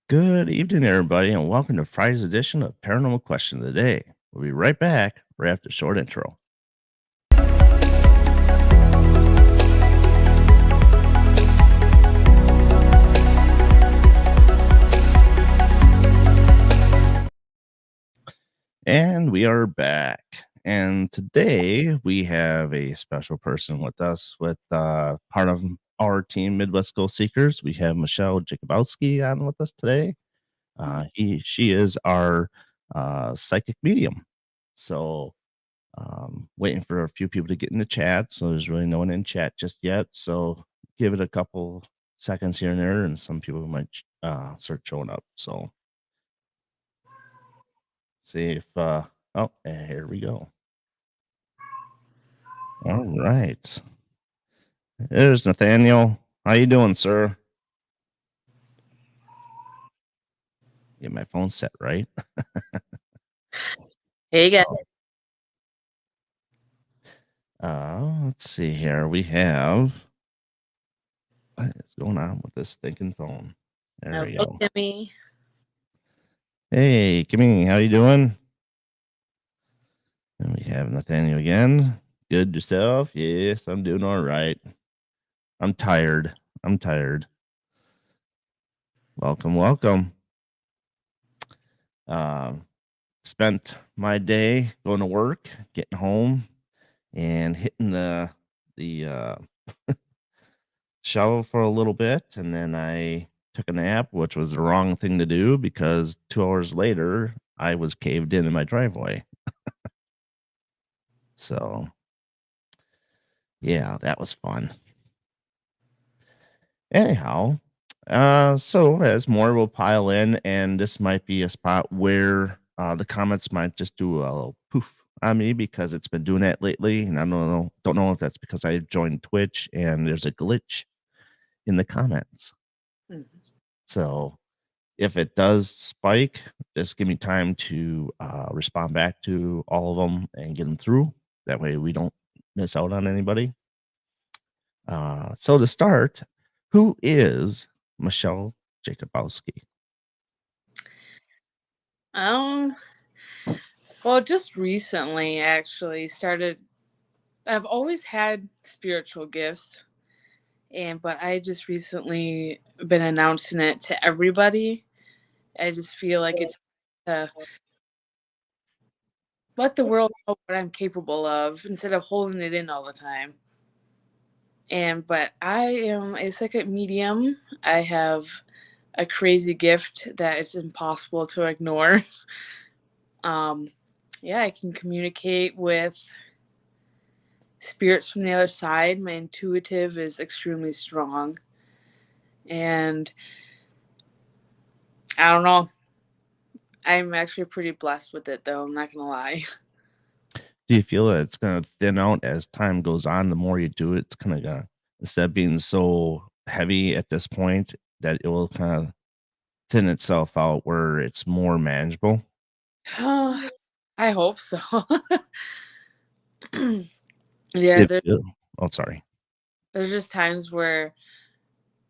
Good evening, everybody, and welcome to Friday's edition of Paranormal Question of the Day. We'll be right back right after a short intro. And we are back. And today we have a special person with us with part of our team, Midwest Goal Seekers. We have Michelle Jakubowski on with us today. She is our psychic medium. So waiting for a few people to get in the chat. So there's really no one in chat just yet. So give it a couple seconds here and there, and some people might start showing up. So see if oh, and here we go. All right, there's Nathaniel. How you doing, sir? Get my phone set right. Hey guys. So let's see here. We have what is going on with this stinking phone? There we Hello, go. Timmy. Hey, Kimmy, how you doing? And we have Nathaniel again. Good yourself? Yes, I'm doing all right. I'm tired. I'm tired. Welcome, welcome. Um, Spent my day going to work, getting home, and hitting the shower for a little bit, and then I took a nap, which was the wrong thing to do because 2 hours later I was caved in my driveway. So yeah, that was fun. Anyhow, so as more will pile in, and this might be a spot where the comments might just do a little poof on me because it's been doing that lately, and I don't know if that's because I joined Twitch and there's a glitch in the comments. Mhm. So if it does spike, just give me time to respond back to all of them and get them through. That way we don't miss out on anybody. So to start, who is Michelle Jakubowski? Um, well, just recently actually started I've always had spiritual gifts but I just recently been announcing it to everybody. I just feel like it's to let the world know what I'm capable of instead of holding it in all the time. But I am a psychic medium. I have a crazy gift that is impossible to ignore. Um, yeah, I can communicate with spirits from the other side. My intuitive is extremely strong. And I don't know. I'm actually pretty blessed with it, though. I'm not going to lie. Do you feel that it's gonna thin out as time goes on? The more you do it, it's kinda gonna instead of being so heavy at this point that it will kinda thin itself out where it's more manageable? Oh, I hope so. yeah, If oh, sorry. there's just times where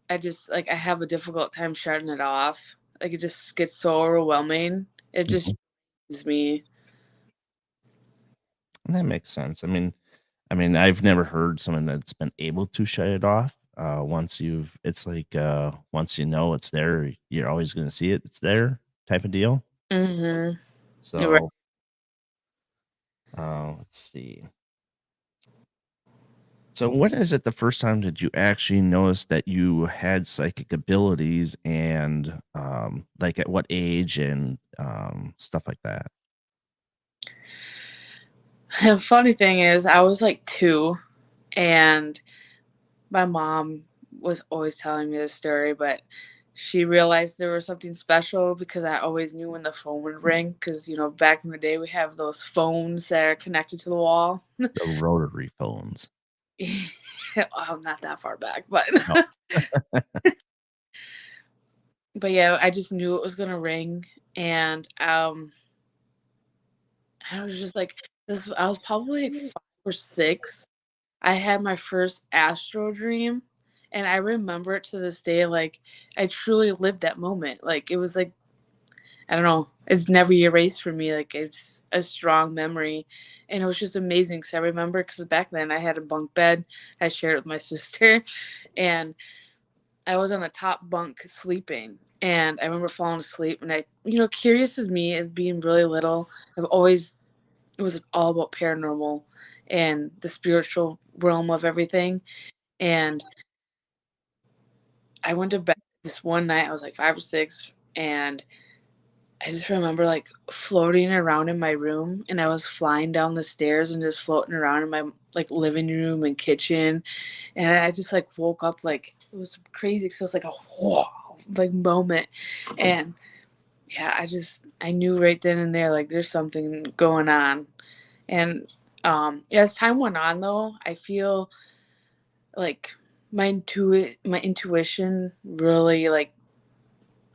I have a difficult time shutting it off. Like, it just gets so overwhelming. It just Mhm. is me. That makes sense. I mean, I've never heard someone that's been able to shut it off. Once you've it's like, once you know it's there, you're always gonna see it, it's there type of deal. Mhm. Right. So, let's see. So when is it the first time that you actually noticed that you had psychic abilities and, like, at what age and, stuff like that? The funny thing is, I was like 2, and my mom was always telling me this story, but she realized there was something special because I always knew when the phone would ring. Because, back in the day, we have those phones that are connected to the wall. The rotary phones. Well, not that far back, but No. but yeah, I just knew it was gonna ring, and I was just like this. I was probably like 5 or 6. I had my first astro dream, And I remember it to this day, like, I truly lived that moment. Like, it was like, I don't know, it's never erased for me. Like, it's a strong memory. And it was just amazing because I remember, because back then I had a bunk bed I shared with my sister, and I was on the top bunk sleeping. And I remember falling asleep, and curious as me as being really little, I've always, it was all about paranormal and the spiritual realm of everything. And I went to bed this one night, I was like 5 or 6, and I just remember, like, floating around in my room, and I was flying down the stairs and just floating around in my, like, living room and kitchen, and I just, like, woke up, like, it was crazy, so it was like a whoa, like, moment, and, yeah, I knew right then and there, like, there's something going on, and, as time went on, though, I feel like my intuition really, like,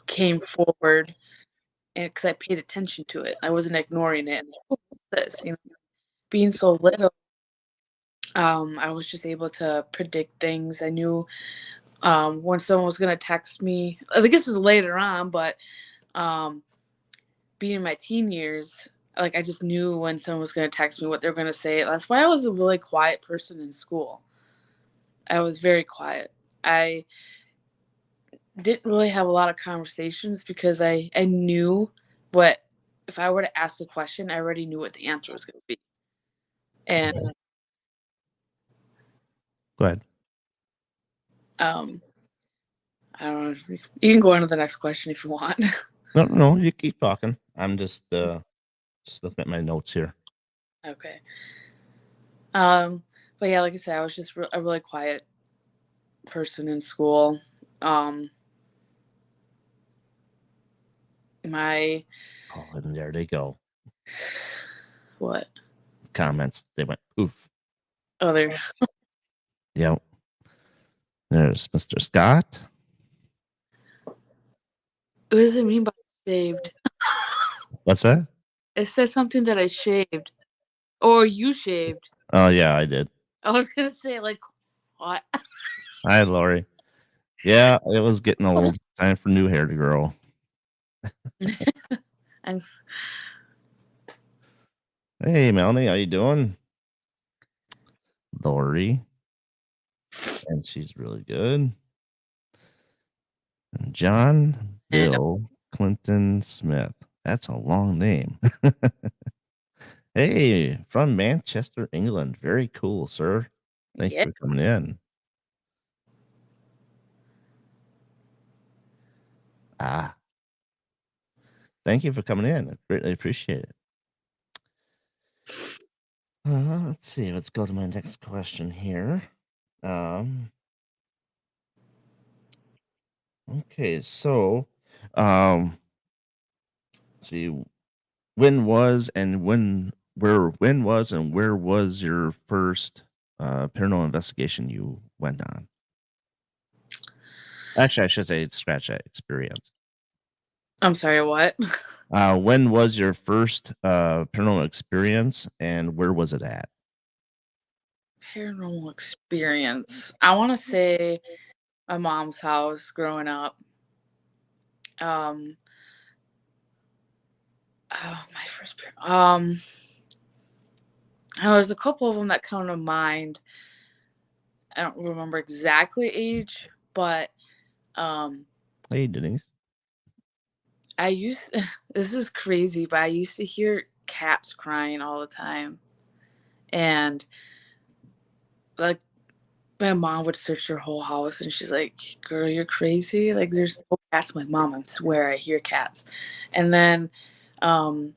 came forward, and because I paid attention to it, I wasn't ignoring it. Like, "What's this?" Being so little, I was just able to predict things. I knew when someone was gonna text me. I think this is later on, but um, being in my teen years, like, I just knew when someone was gonna text me what they were gonna say. That's why I was a really quiet person in school. I was very quiet. I didn't really have a lot of conversations because I knew what, if I were to ask a question, I already knew what the answer was gonna be. And, Okay. Go ahead. um, I don't know, you can go on to the next question if you want. No, no, you keep talking. I'm just looking at my notes here. Okay. Um, but yeah, like I said, I was just a really quiet person in school. Um, my Oh, and there they go. what? Comments. They went poof. Oh, there. Yep. There's Mr. Scott. What does it mean by shaved? What's that? It said something that I shaved, or you shaved. Oh yeah, I did. I was gonna say, like, what? Hi, Lori. Yeah, it was getting old. Time for new hair to grow. I'm Hey, Melanie, how you doing? Lori, and she's really good. And John and Bill Clinton Smith. That's a long name. Hey, from Manchester, England. Very cool, sir. Thank yeah. you for coming in. Ah, thank you for coming in. I greatly appreciate it. Let's see. Let's go to my next question here. Um, okay, so, um, let's see. When was and where was your first paranormal investigation you went on? Actually, I should say scratch that experience. I'm sorry, what? When was your first paranormal experience and where was it at? Paranormal experience. I wanna say my mom's house growing up. Um, oh, my first there's a couple of them that come to mind. I don't remember exactly age, but, um, Hey, Denise. I used this is crazy, but I used to hear cats crying all the time, and, like, my mom would search her whole house, and she's like, "Girl, you're crazy, like, there's no cats." I'm like, "Mom, I swear I hear cats." And then, um,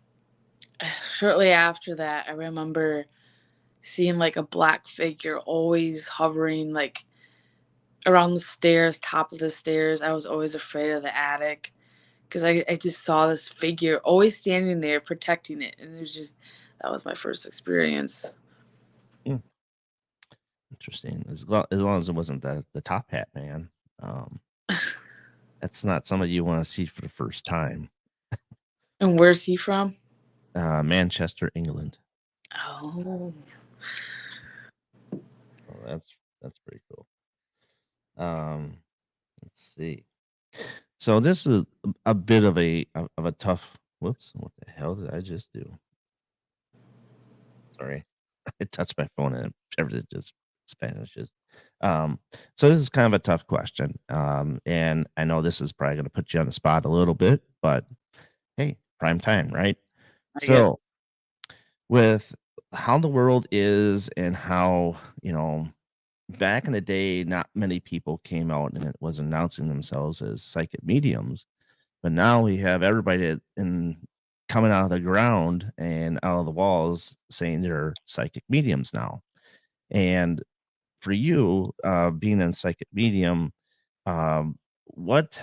shortly after that, I remember seeing, like, a black figure always hovering, like, around the stairs, top of the stairs. I was always afraid of the attic. 'Cause I just saw this figure always standing there protecting it, and it was just, that was my first experience. Hmm, interesting. As long as it wasn't the top hat man. Um, that's not somebody you want to see for the first time. And where's he from? Manchester, England. Oh. Oh, that's pretty cool. Um, let's see. So this is a bit of a tough. Whoops! What the hell did I just do? Sorry, I touched my phone and everything just Spanishes. Um, so this is kind of a tough question, and I know this is probably going to put you on the spot a little bit, but hey, prime time, right? I guess. So with how the world is and how back in the day, not many people came out and it was announcing themselves as psychic mediums. But now we have everybody coming out of the ground and out of the walls saying they're psychic mediums now. And for you, being a psychic medium, um, what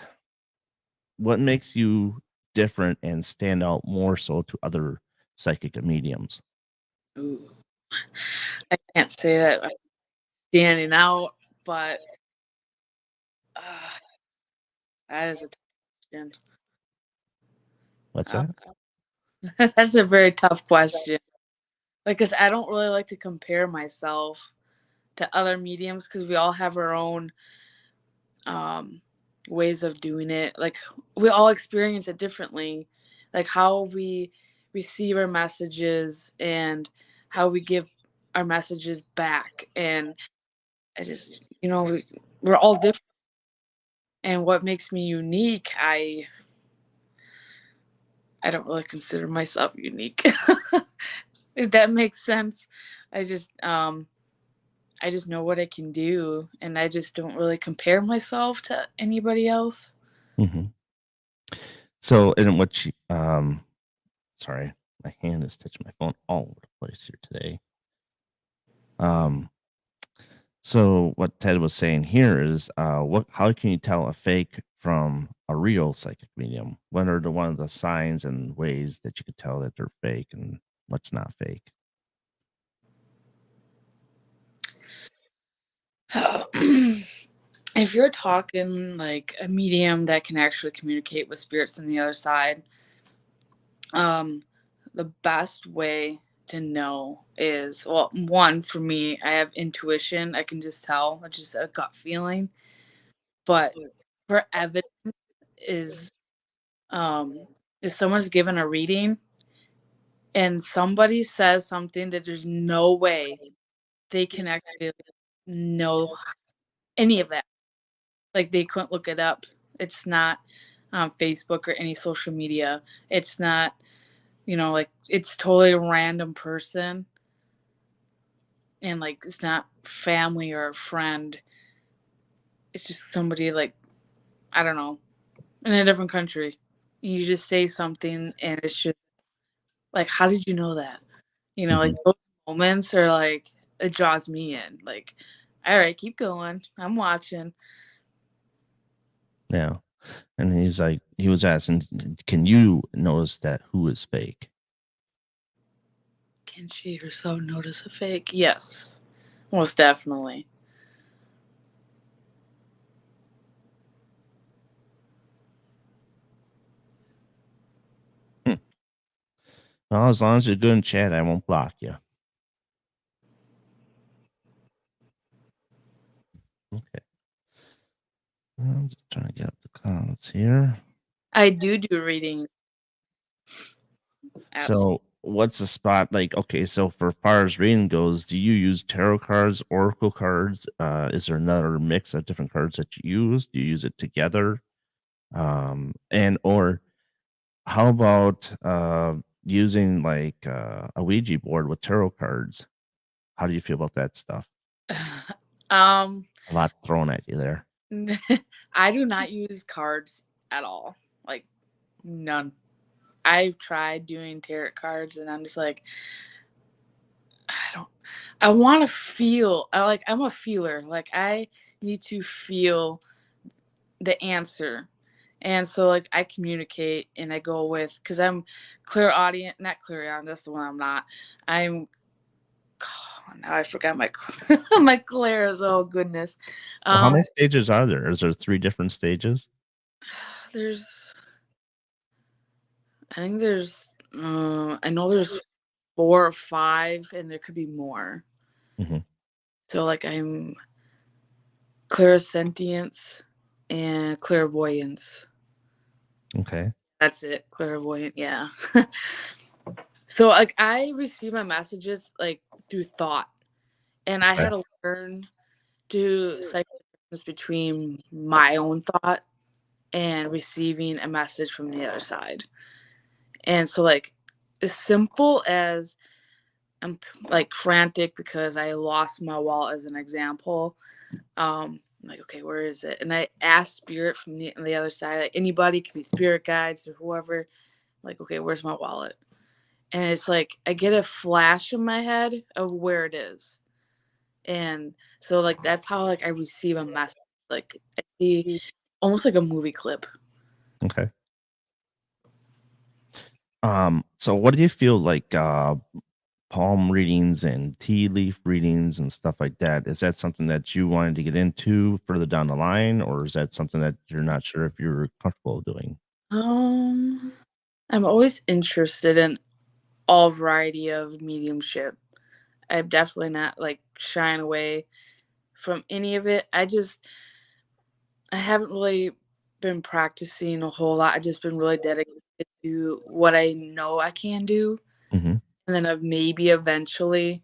what makes you different and stand out more so to other psychic mediums? Ooh, I can't say that I'm standing out, but uh, that is a tough question. What's that? That's a very tough question. Like, cause I don't really like to compare myself to other mediums because we all have our own um, ways of doing it. Like, we all experience it differently. Like, how we receive our messages and how we give our messages back. And I just, we're all different. And what makes me unique, I don't really consider myself unique. If that makes sense. I just um I just know what I can do and I just don't really compare myself to anybody else. Hmm. So, and what sorry, my hand is touching my phone all over the place here today. Um, so what Ted was saying here is, how can you tell a fake from a real psychic medium? What are the one of the signs and ways that you could tell that they're fake and what's not fake? If you're talking like a medium that can actually communicate with spirits on the other side, um the best way to know is, well, one, for me, I have intuition. I can just tell. It's just a gut feeling. But for evidence is um if someone's given a reading and somebody says something that there's no way they can actually know any of that. Like, they couldn't look it up. It's not on Facebook or any social media. It's not, like, it's totally a random person, and, like, it's not family or a friend. It's just somebody, like, I don't know, in a different country. You just say something, and it's just like, "How did you know that?" Like, Hmm. those moments are, like, it draws me in, like, "Alright, keep going. I'm watching." Yeah, and he's like, he was asking, can you notice that who is fake? Can she herself notice a fake? Yes, most definitely. Hmm. Well, as long as you're good in chat, I won't block you. Okay, I'm just trying to get up the comments here. I do reading. Abs So, what's the spot like? Okay, so for far as reading goes, do you use tarot cards, oracle cards? Is there another mix of different cards that you use? Do you use it together? And or how about using like a Ouija board with tarot cards? How do you feel about that stuff? um, A lot thrown at you there. I do not use cards at all, like, none. I've tried doing tarot cards, and I'm just like, I don't I wanna feel I'm a feeler, like, I need to feel the answer. And so, like, I communicate and I go with, because I'm clairaudient, not clairaudient, that's the one I'm not. I'm now I forgot my my clairs. Oh goodness. Well, how Um, many stages are there? Is there three different stages? there's I think there's I know there's 4 or 5, and there could be more. Hmm. So, like, I'm clairsentience and clairvoyance. Okay. That's it, clairvoyant, yeah. So, like, I receive my messages, like, through thought, and I had Okay. to learn to separate the difference between my own thought and receiving a message from the other side. And so, like, as simple as like, frantic because I lost my wallet as an example, I'm like, "Okay, where is it?" And I ask spirit from the other side, like, anybody, can be spirit guides or whoever, like, "Okay, where's my wallet?" And it's like I get a flash in my head of where it is. And so, like, that's how, like, I receive a message, like, I see almost like a movie clip. Okay. So what do you feel like palm readings and tea leaf readings and stuff like that? Is that something that you wanted to get into further down the line, or is that something that you're not sure if you're comfortable doing? Um, I'm always interested in all variety of mediumship. I'm definitely not, like, shying away from any of it. I haven't really been practicing a whole lot. I've just been really dedicated to what I know I can do, Hmm. and then, maybe eventually,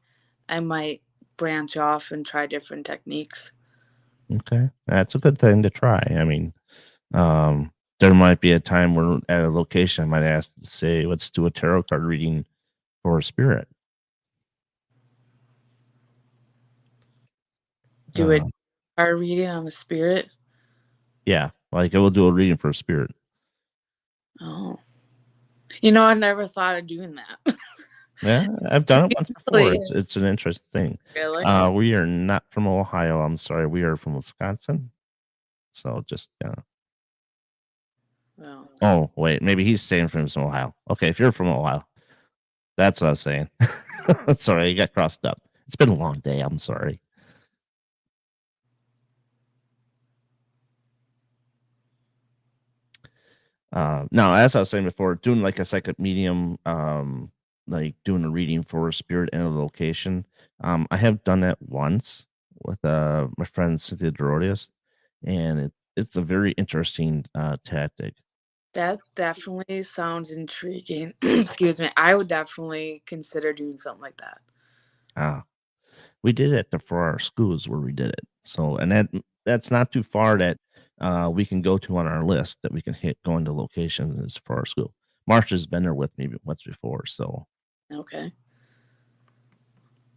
I might branch off and try different techniques. Okay, that's a good thing to try. I mean, there might be a time where at a location I might ask to say, "Let's do a tarot card reading for a spirit." Do a Uh, card reading on the spirit? yeah, like I will do a reading for a spirit. Oh. I never thought of doing that. Yeah, I've done it once before. Really? It's an interesting thing. Really? We are not from Ohio. I'm sorry. We are from Wisconsin. So just Well, oh wait, maybe he's saying from Ohio. Okay, if you're from Ohio, that's what I was saying. Sorry, I got crossed up. It's been a long day. I'm sorry. Now, as I was saying before, doing like a psychic medium, like doing a reading for a spirit in a location. I have done that once with my friend Cynthia Dorodius, and it's a very interesting tactic. that definitely sounds intriguing. Excuse me. I would definitely consider doing something like that. Uh, we did it for our schools where we did it. So, and that's not too far that we can go to on our list that we can hit going to locations for our school. Marsha's been there with me once before. So, Okay.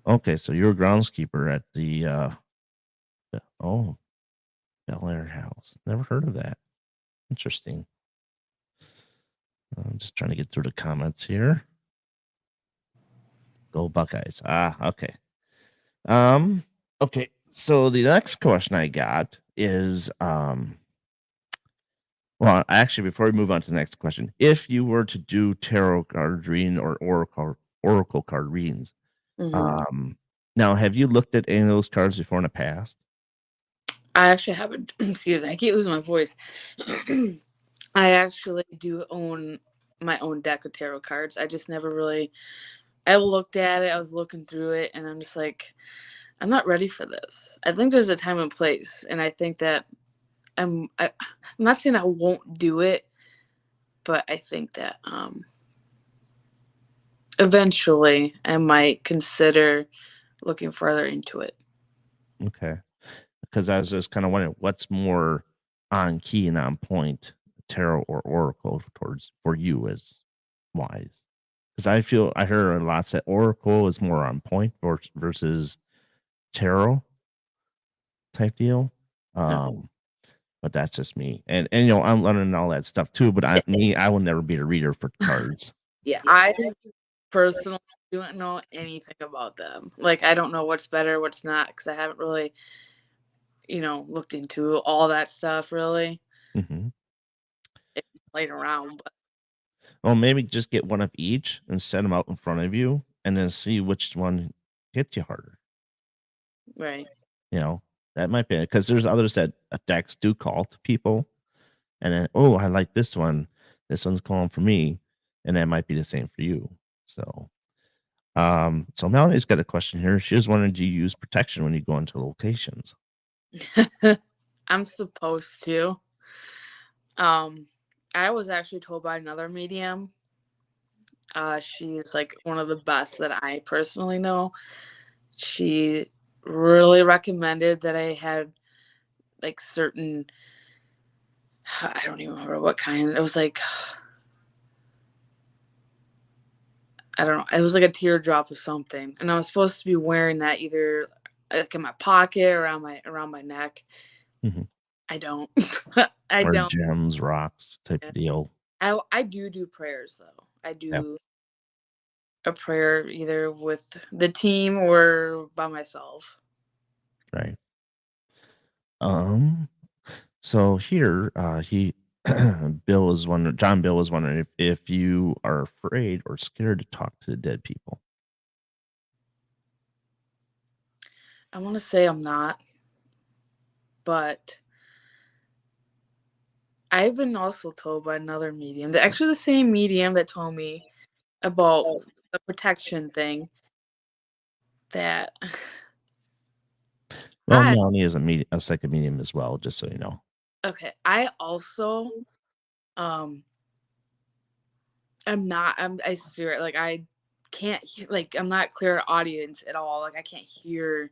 okay, so you're a groundskeeper at oh, Bel Air House. Never heard of that. Interesting. I'm just trying to get through the comments here. Go Buckeyes. Ah, okay. Um, okay. So the next question I got is well, actually, before we move on to the next question, if you were to do tarot card reading or oracle card readings, Hmm. um, now have you looked at any of those cards before in the past? I actually have a, excuse me, I keep losing my voice. I actually do own my own deck of tarot cards. I just never really, I looked at it, I was looking through it, and I'm just like, I'm not ready for this. I think there's a time and place, and I think that I'm not saying I won't do it, but I think that eventually I might consider looking further into it. Okay, because I was just kind of wondering what's more on key and on point, tarot or oracle towards for you as wise. Because I heard a lot that oracle is more on point versus tarot type deal. No. Um, but that's just me, and I'm learning all that stuff too. But I will never be a reader for cards. Yeah, I personally don't know anything about them. Like, I don't know what's better, what's not, because I haven't really, looked into all that stuff really. Hmm. It's played around, but Well, maybe just get one of each and set them out in front of you, and then see which one hits you harder. right. You know, that might be because there's others that decks do call to people, and then oh, I like this one. This one's calling for me, and that might be the same for you. So, so Melanie's got a question here. She was wondering, do you use protection when you go into locations? I'm supposed to. Um, I was actually told by another medium. She's like one of the best that I personally know. She really recommended that I had like certain, I don't even remember what kind. It was like, I don't know. It was like a teardrop of something, and I was supposed to be wearing that either like in my pocket or around my neck. Mhm. I don't. I Or don't. gems, rocks type deal. I do prayers though. I Yeah, do a prayer either with the team or by myself. right. Um, so here, he John Bill is wondering if you are afraid or scared to talk to the dead people. I want to say I'm not, but I've been also told by another medium, that actually the same medium that told me about the protection thing, that Well, I Melanie is a psychic medium as well, just so you know. okay, I also um I swear like I can't hear, like I'm not clear audience at all. Like I can't hear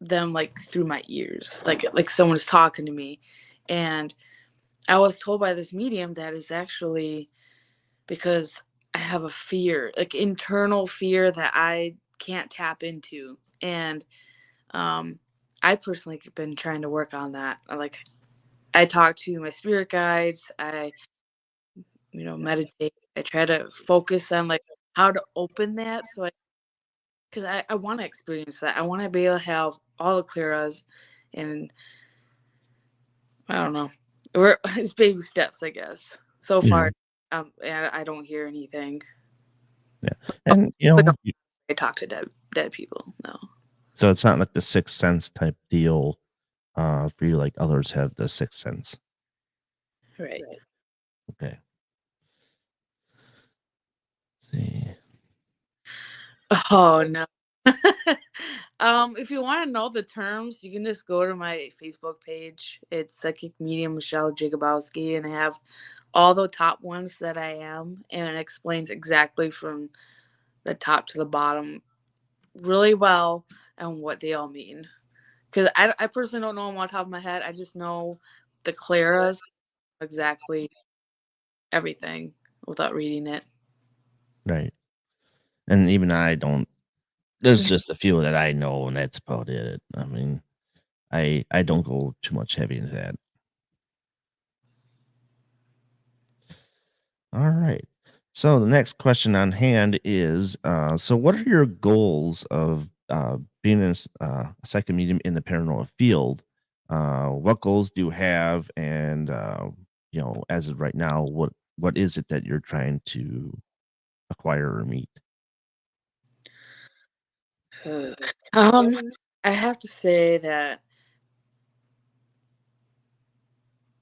them like through my ears. Like someone's talking to me. And I was told by this medium that is actually because I have a fear, like internal fear that I can't tap into. And um I personally have been trying to work on that. Like I talk to my spirit guides, I meditate. I try to focus on like how to open that so because I want to experience that. I want to be able to have all the claras and I don't know. It's baby steps, I guess. So Yeah, far, I don't hear anything. yeah, Oh, and like I talk to dead people. No, so it's not like the sixth sense type deal for you, like others have the sixth sense. right. Okay, see. Oh no. If you want to know the terms, you can just go to my Facebook page. It's Psychic Medium Michelle Jakubowski, and I have all the top ones that I am, and it explains exactly from the top to the bottom really well and what they all mean. Because I personally don't know them on top of my head. I just know the Claras exactly everything without reading it. Right, and even I don't. There's Mhm. just a few that I know, and that's about it. I mean, I don't go too much heavy into that. All right. So the next question on hand is, so what are your goals of being a psychic medium in the paranormal field? What goals do you have, and as of right now, what is it that you're trying to acquire or meet? um, I have to say that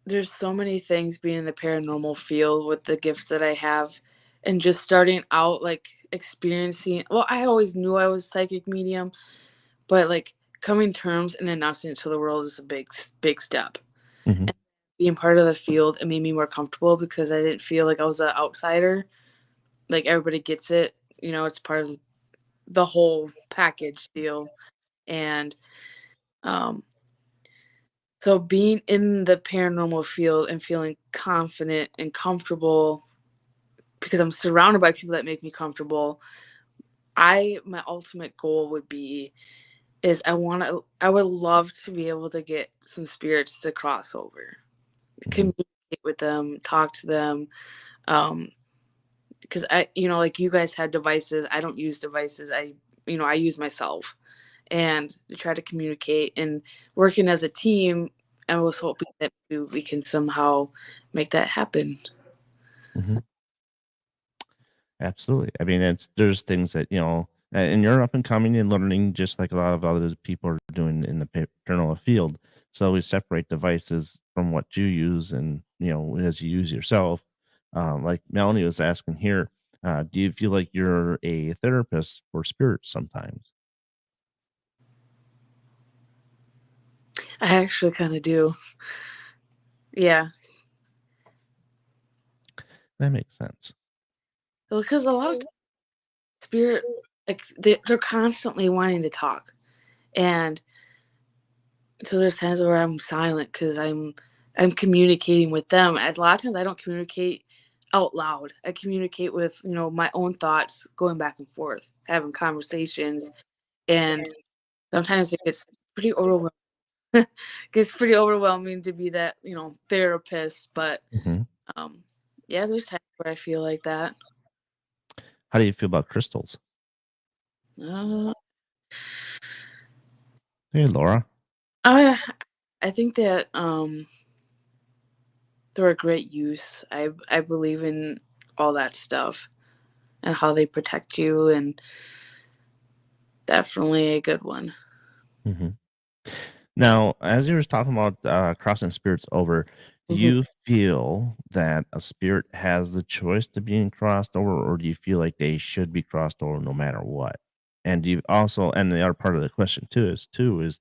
there's so many things being in the paranormal field with the gifts that I have and just starting out like experiencing well, I always knew I was psychic medium, but like coming terms and announcing it to the world is a big step. Hmm. And being part of the field, it made me more comfortable because I didn't feel like I was an outsider. Like everybody gets it, it's part of the whole package deal. And um so being in the paranormal field and feeling confident and comfortable because I'm surrounded by people that make me comfortable. My ultimate goal would be is I would love to be able to get some spirits to cross over, Hmm. communicate with them, talk to them. Um, because like you guys have devices. I don't use devices. I use myself and to try to communicate and working as a team. I was hoping that we can somehow make that happen. Hmm. Absolutely. I mean, there's things that and you're up and coming and learning just like a lot of other people are doing in the paranormal field. So we separate devices from what you use, and as you use yourself. Like Melanie was asking here, do you feel like you're a therapist for spirits sometimes? I actually kind of do. Yeah, That makes sense. because a lot of spirit, like they're constantly wanting to talk, and so there's times where I'm silent because I'm communicating with them. As a lot of times I don't communicate out loud. I communicate with my own thoughts, going back and forth, having conversations, and sometimes it gets pretty overwhelming. Gets pretty overwhelming to be that therapist, but Mhm. um, yeah, there's times where I feel like that. How do you feel about crystals? Uh, Hey, Laura. I I think that they're a great use. I believe in all that stuff and how they protect you, and definitely a good one. Mhm. Now, as you were talking about crossing spirits over, do Mhm. you feel that a spirit has the choice to being crossed over, or do you feel like they should be crossed over no matter what? And do you also, and the other part of the question too is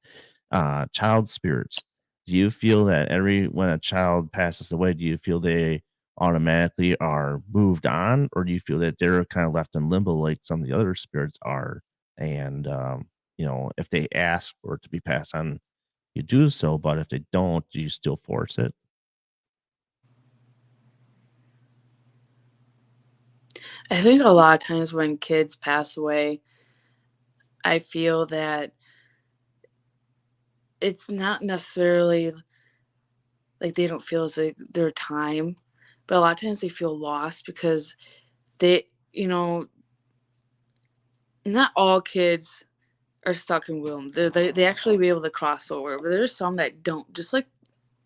child spirits. Do you feel that every when a child passes away, do you feel they automatically are moved on, or do you feel that they're kind of left in limbo like some of the other spirits are? And if they ask for it to be passed on, you do so, but if they don't, do you still force it? I think a lot of times when kids pass away, I feel that it's not necessarily like they don't feel it's like their time, but a lot of times they feel lost because they, you know, not all kids are stuck in womb. They actually be able to cross over, but there's some that don't, just like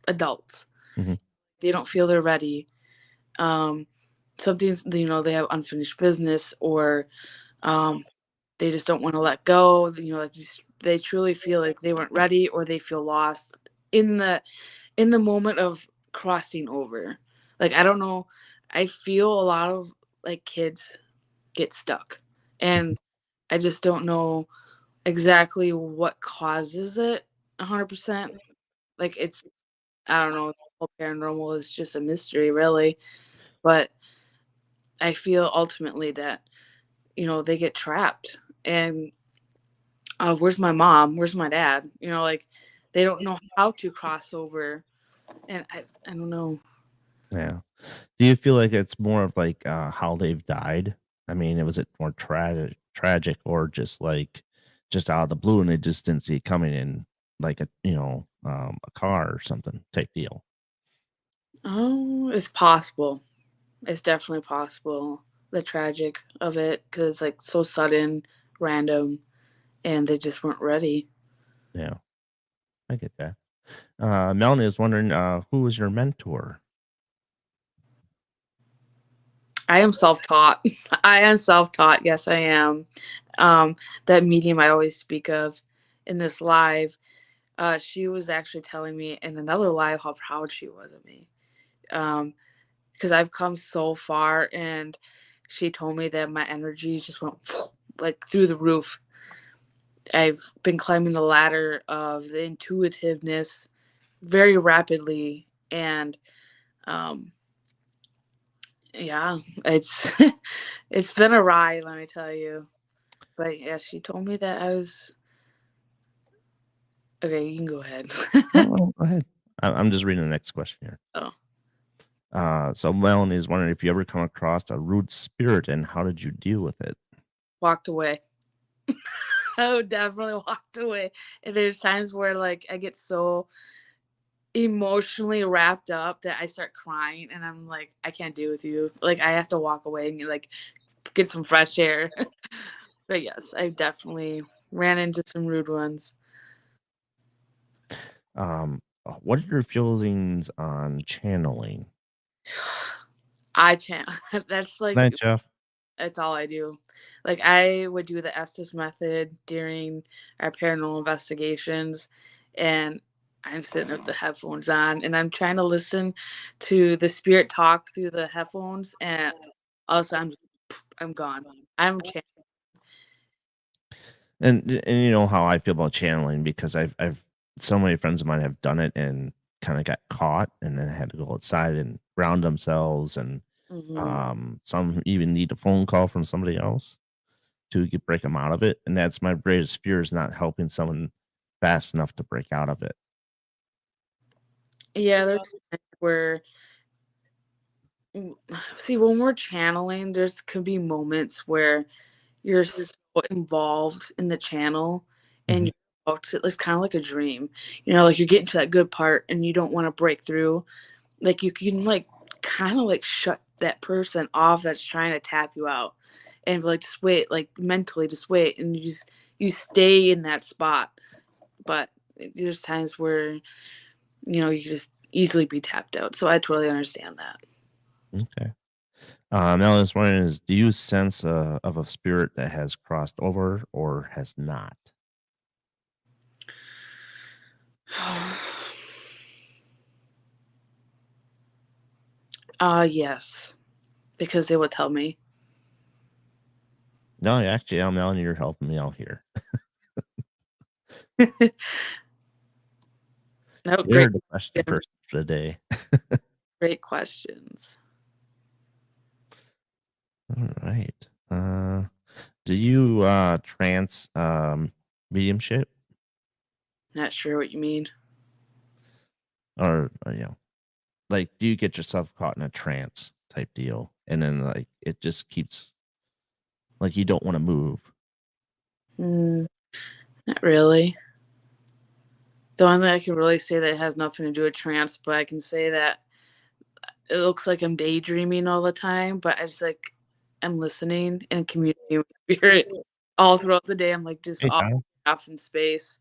adults. Mhm. They don't feel they're ready. Um, Something's, they have unfinished business, or um, they just don't want to let go. Like just, they truly feel like they weren't ready, or they feel lost in the moment of crossing over. Like I don't know, I feel a lot of like kids get stuck, Mhm. and I just don't know exactly what causes it 100%. Like it's, I don't know, the whole paranormal is just a mystery, really. But I feel ultimately that they get trapped, and where's my mom? Where's my dad? Like they don't know how to cross over, and I don't know. Yeah. Do you feel like it's more of like how they've died? I mean, was it more tragic, or just like just out of the blue and they just didn't see it coming in, like a car or something type deal? Oh, it's possible. It's definitely possible. The tragic of it, because it's like so sudden, random, and they just weren't ready. Yeah, I get that. Melanie is wondering, who was your mentor? I am self-taught. I am self-taught. Yes, I am. Um, that medium I always speak of in this live, she was actually telling me in another live how proud she was of me. Because I've come so far, and she told me that my energy just went like through the roof. I've been climbing the ladder of the intuitiveness very rapidly, and um, yeah, it's it's been a ride, let me tell you. But yeah, she told me that I was okay. You can go ahead. Oh, go ahead. I'm just reading the next question here. Oh, So Melanie is wondering if you ever come across a rude spirit and how did you deal with it? walked away. Oh, definitely walked away. And there's times where like I get so emotionally wrapped up that I start crying, and I'm like, I can't deal with you. Like I have to walk away and like get some fresh air. But yes, I definitely ran into some rude ones. What are your feelings on channeling? I can't. That's like Night, Jeff. that's all I do. Like I would do the Estes method during our paranormal investigations, and I'm sitting with the headphones on, and I'm trying to listen to the spirit talk through the headphones, and also I'm gone. I'm And you know how I feel about channeling because I've so many friends of mine have done it and kind of got caught and then had to go outside and ground themselves, and Mhm. some even need a phone call from somebody else to break them out of it. And that's my greatest fear, is not helping someone fast enough to break out of it. Yeah, there's times where mm, see, when we're channeling, there's could be moments where you're so involved in the channel and Mhm. you're about to it's kinda like a dream. You know, like, you're getting to that good part and you don't wanna break through. Like, you can, like, kinda, like, shut that person off that's trying to tap you out, and, like, just wait, like, mentally just wait, and you stay in that spot, but there's times where, you could just easily be tapped out, so I totally understand that. Okay. Now this one is, do you sense of a spirit that has crossed over or has not? Yes, because they would tell me. No, actually, I'm now you're helping me out here. No, great You're the question questions, person for the day. great questions. All right. Do you trance mediumship, Not sure what you mean. or like, do you get yourself caught in a trance type deal, and then like it just keeps, like, you don't want to move? Mm, not really. The only thing I can really say that has nothing to do with trance, but I can say that it looks like I'm daydreaming all the time, but I just, like I'm listening and communicating with spirit all throughout the day. I'm, like, just Hey, Tom. off in space.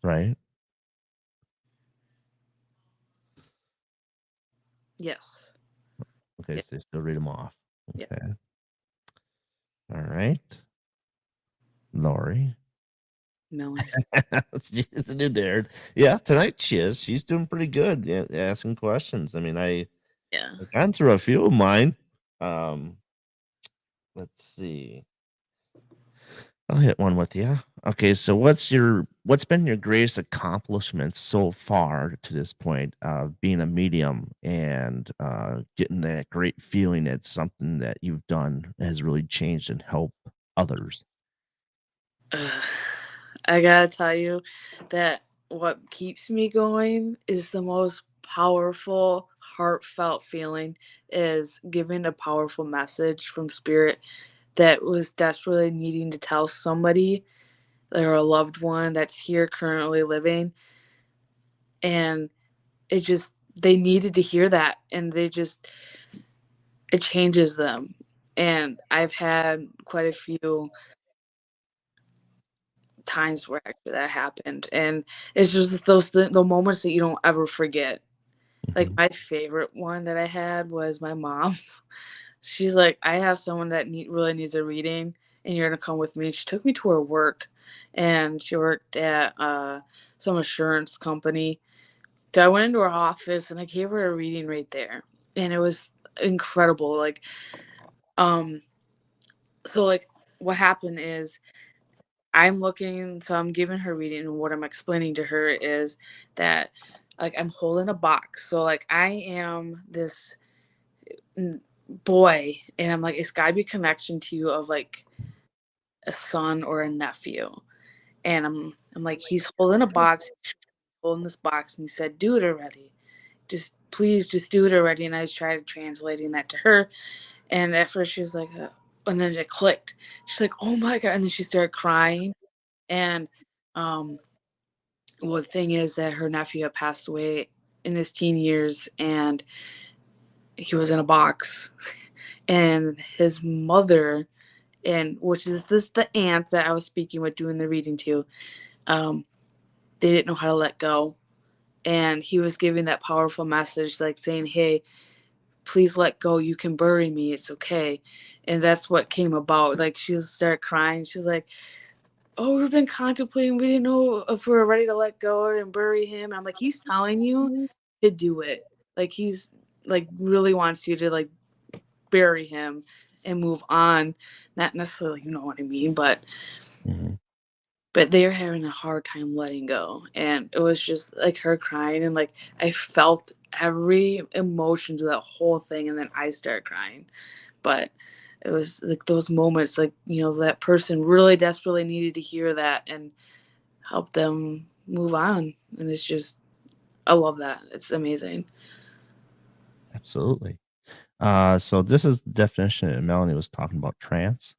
Right. Yes. Okay, Yeah, so you still read them off. yeah. Okay. All right. Lori. Memories. She's the new Dared. Yeah, tonight she is. She's doing pretty good, yeah, asking questions. I mean, Yeah. I've gone through a few of mine. Um, let's see. I'll hit one with you. Okay, so what's been your greatest accomplishment so far to this point of being a medium, and getting that great feeling that something that you've done has really changed and helped others? Ugh. I gotta tell you that what keeps me going is the most powerful, heartfelt feeling is giving a powerful message from spirit that was desperately needing to tell somebody or a loved one that's here currently living, and it just they needed to hear that, and it changes them. And I've had quite a few times where actually that happened, and it's just the moments that you don't ever forget. Like, Mhm. my favorite one that I had was my mom. She's like, "I have someone that really needs a reading, and you're gonna come with me." She took me to her work, and she worked at some assurance company. So I went into her office and I gave her a reading right there, and it was incredible. Um, like, what happened is I'm giving her reading, and what I'm explaining to her is that, like, I'm holding a box. So, like, I am this boy, and I'm like, it's gotta be a connection to you of like a son or a nephew. And I'm like, he's holding a box, holding this box, and he said, "Do it already. Just please, just do it already." And I tried translating that to her, and at first she was like, and then it clicked. She's like, "Oh my god!" And then she started crying. And um, well, the thing is that her nephew had passed away in his teen years, and he was in a box. And his mother, and which is this the aunt that I was speaking with doing the reading to, um, they didn't know how to let go. And he was giving that powerful message, like saying, "Hey, please let go. You can bury me. It's okay." And that's what came about. Like, she was started crying. She's like, "Oh, we've been contemplating. We didn't know if we were ready to let go and bury him." And I'm like, "He's telling you to do it. Like, he's like really wants you to like bury him and move on." Not necessarily, you know what I mean, but Mhm. but they were having a hard time letting go, and it was just like her crying, and like I felt every emotion to that whole thing, and then I started crying. But it was like those moments, like, that person really desperately needed to hear that and help them move on. And it's just, I love that. It's amazing. Absolutely. So this is the definition that Melanie was talking about trance,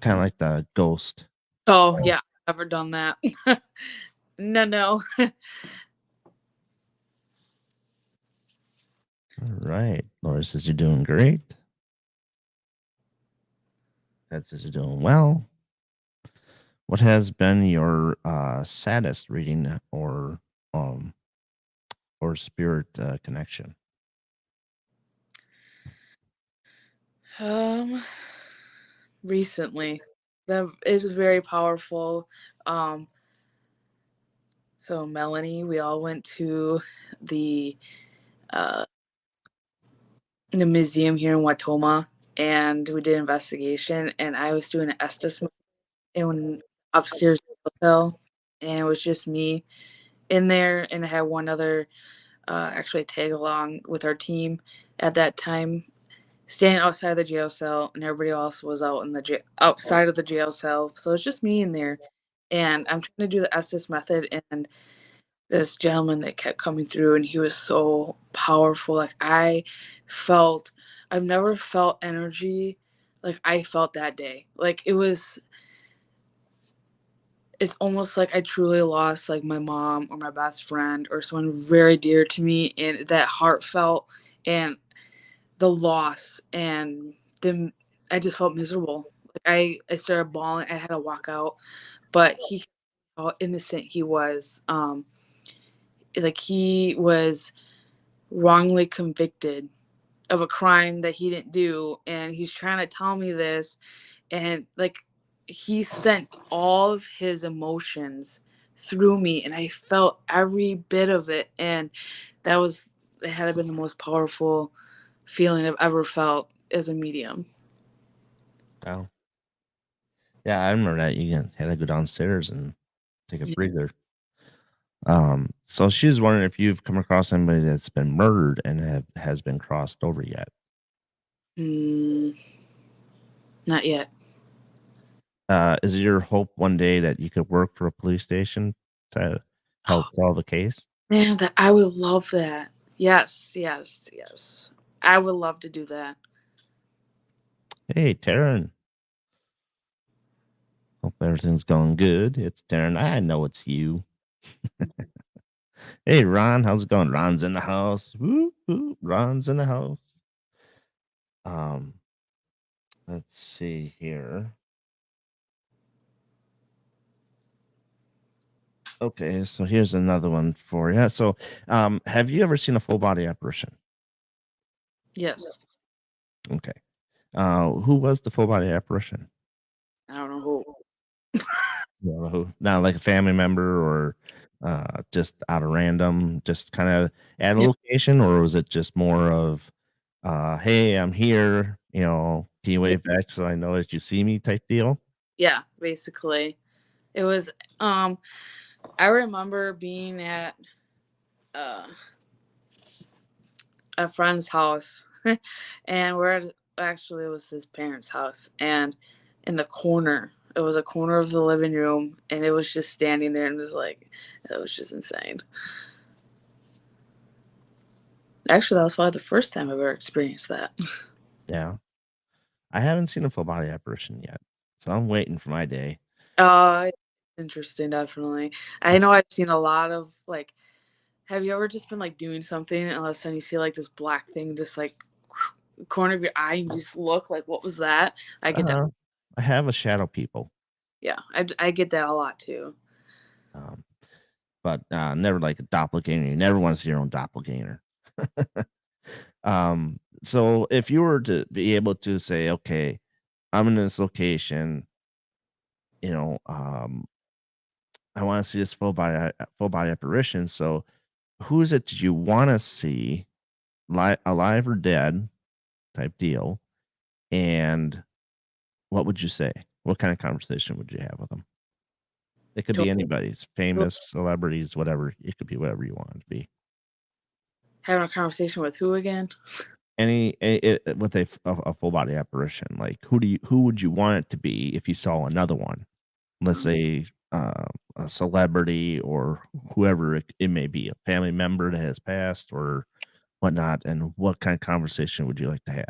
kind of like the ghost. Oh yeah, I've never done that. No, no. All right. Laura says you're doing great. That says you're doing well. What has been your saddest reading um or spirit connection? um Recently, that is very powerful. um so Melanie, we all went to the uh the museum here in Watoma, and we did investigation, and I was doing an Estes in upstairs hotel, and it was just me in there, and I had one other actually tag along with our team at that time, standing outside the jail cell, and everybody else was out in the outside of the jail cell. So it's just me in there, and I'm trying to do the Estes method, and this gentleman that kept coming through, and he was so powerful. Like felt, I've never felt energy like I felt that day. Like it's almost like I truly lost like my mom or my best friend or someone very dear to me, and that heartfelt and the loss and the I just felt miserable. Like I started bawling. I had to walk out, but how innocent he was. Like he was wrongly convicted of a crime that he didn't do, and he's trying to tell me this, and like he sent all of his emotions through me, and I felt every bit of it, and that was it had been the most powerful feeling I've ever felt as a medium. Wow. Yeah, I remember that you had to go downstairs and take a Yeah. breather. So she's wondering if you've come across anybody that's been murdered and has been crossed over yet. Mm, not yet. Is it your hope one day that you could work for a police station to help solve a case? Man, that I would love that. Yes, yes, yes. I would love to do that. Hey, Taryn. Hope everything's going good. It's Taryn. I know it's you. Hey, Ron. How's it going? Ron's in the house. Woo, woo, Ron's in the house. Um, let's see here. Okay, so here's another one for you. So, have you ever seen a full body apparition? Yes. Okay. Who was the full body apparition? I don't know who. You who? Not like a family member or just out of random, just kind of at a Yeah. location, or was it just more of, hey, I'm here, can you Yeah. wave back so I know that you see me type deal? Yeah, basically. It was um I remember being at uh a friend's house, and actually it was his parents' house, and in the corner it was a corner of the living room, and it was just standing there, and it was like it was just insane. Actually, that was probably the first time I've ever experienced that. Yeah. I haven't seen a full body apparition yet, so I'm waiting for my day. It's interesting, definitely. I know I've seen a lot of like. Have you ever just been like doing something, and all of a sudden you see like this black thing, just like corner of your eye, and you just look like, what was that? I get that. Uh, I have a shadow people, Yeah, I get that a lot too. um, but never like a doppelganger. You never want to see your own doppelganger. So if you were to be able to say, okay, I'm in this location, you know, um, I want to see this full body apparition. So who is it that you want to see, alive or dead type deal? And what would you say? what kind of conversation would you have with them? It could To be anybody's, famous, celebrities, whatever. It could be whatever you want it to be. having a conversation with who again? With a full body apparition, like, who would you want it to be if you saw another one? Let's say, a celebrity or whoever it may be, a family member that has passed or whatnot, and what kind of conversation would you like to have?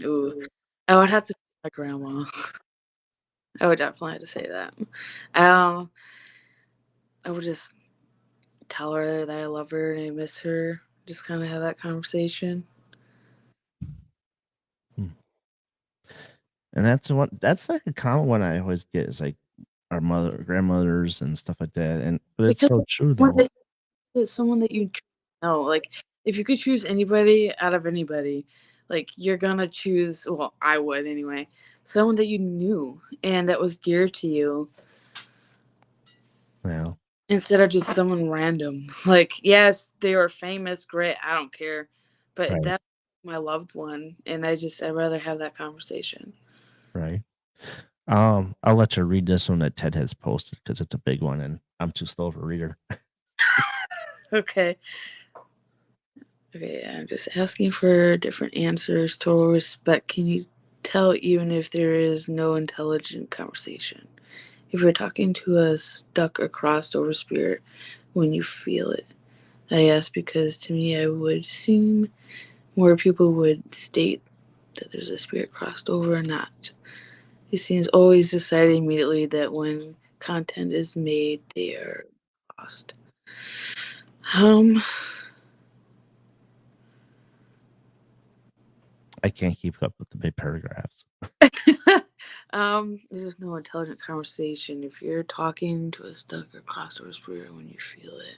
Ooh, I would have to say my grandma. I would definitely have to say that. Um, I would just tell her that I love her and I miss her. Just kind of have that conversation. Hmm. And that's like a common one I always get is like our grandmothers and stuff like that. And but it's Because so true someone though. that is someone that you know, like if you could choose anybody out of anybody, like you're gonna choose. Well, I would anyway. Someone that you knew and that was dear to you Yeah, instead of just someone random. Like, yes, they were famous, great, I don't care, but right, that's my loved one, and I'd rather have that conversation. right. I'll let you read this one that Ted has posted because it's a big one and I'm too slow of a reader. Okay. Okay, yeah, I'm just asking for different answers. Total respect. Can you tell even if there is no intelligent conversation? If you're talking to a stuck or crossed over spirit when you feel it. I ask because to me, I would seem more people would state that there's a spirit crossed over or not. It seems always decided immediately that when content is made, they are lost. Um, I can't keep up with the big paragraphs. there's no intelligent conversation if you're talking to a stuck or crossed over spirit when you feel it.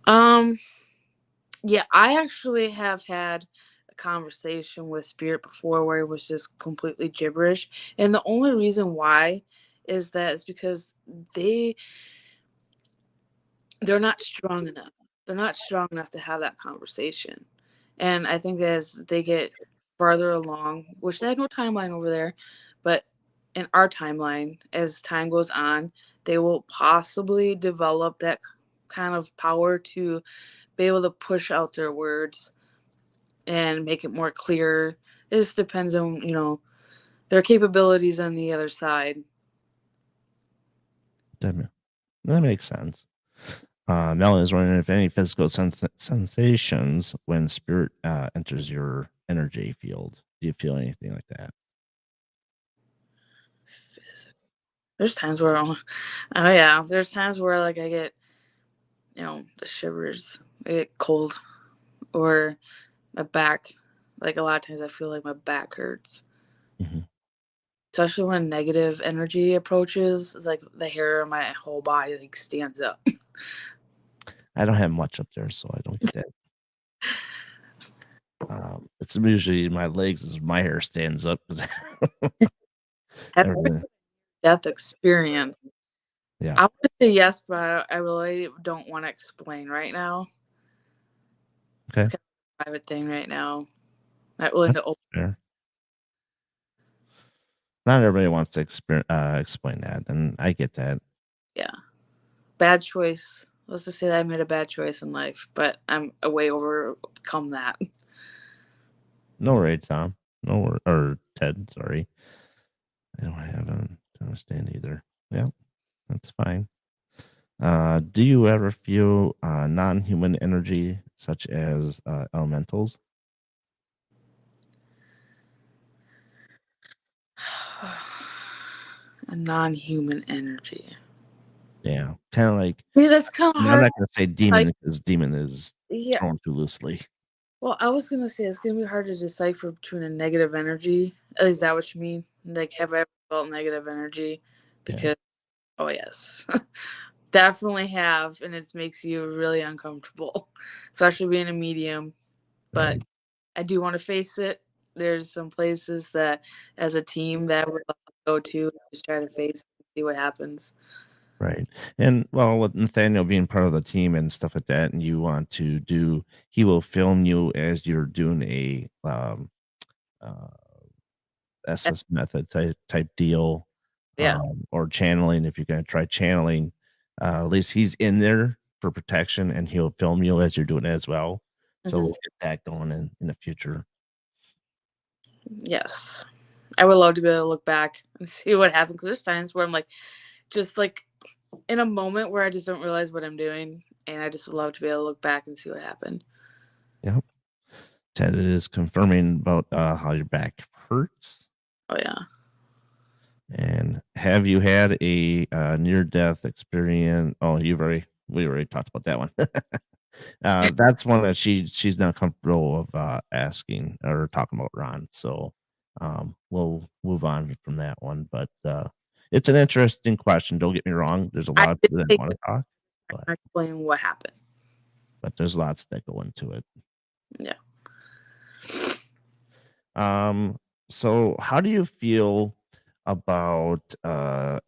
Um, yeah, I actually have had a conversation with spirit before where it was just completely gibberish, and the only reason why is that it's because they they're not strong enough. They're not strong enough to have that conversation. And I think as they get farther along, which they have no timeline over there, but in our timeline, as time goes on, they will possibly develop that kind of power to be able to push out their words and make it more clear. It just depends on, their capabilities on the other side. That, ma- that makes sense. Melanie is wondering if any physical sensations when spirit enters your energy field. Do you feel anything like that? There's times where, oh yeah, there's times where like I get, the shivers, I get cold, or my back. Like a lot of times, I feel like my back hurts, Mhm. especially when negative energy approaches. It's like the hair on my whole body like stands up. I don't have much up there, so I don't get that. It's usually my legs as my hair stands up 'cause Have you ever everything. death experience? Yeah, I want to say yes, but I really don't want to explain right now. It's okay, kind of a private thing right now. Not willing that's to open. fair. Not everybody wants to explain that, and I get that. Yeah, bad choice. Let's just say that I made a bad choice in life, but I'm a way overcome that. No worries, Tom. No or Ted, sorry. I don't have to understand either. Yeah, that's fine. Do you ever feel non-human energy such as elementals? A non-human energy. Yeah, kind of like See, that's kind of I'm hard. not going to say Like, demon because demon is yeah. thrown too loosely. Well, I was gonna say it's gonna be hard to decipher between a negative energy. Is that what you mean? Like, have I ever felt negative energy? Yeah, Because, oh yes, definitely have, and it makes you really uncomfortable, especially being a medium. But right. I do want to face it. There's some places that, as a team, that we're allowed to go to, just try to face, and see what happens. Right. And well, with Nathaniel being part of the team and stuff like that, and you want to do, he will film you as you're doing a uh, SS method type deal, Yeah. or channeling. If you're going to try channeling, at least he's in there for protection, and he'll film you as you're doing it as well. So Hmm. we'll get that going in the future. Yes. I would love to be able to look back and see what happened because there's times where I'm like, just like in a moment where I just don't realize what I'm doing, and I just would love to be able to look back and see what happened. Yep. Ted is confirming about how your back hurts. Oh yeah. And have you had a near death experience? Oh, we already talked about that one. That's one that she's not comfortable of asking or talking about, Ron. So we'll move on from that one. But it's an interesting question. Don't get me wrong. There's a I lot of did people that take want it to talk, and explain what happened. but there's lots that go into it. Yeah. Um, so how do you feel about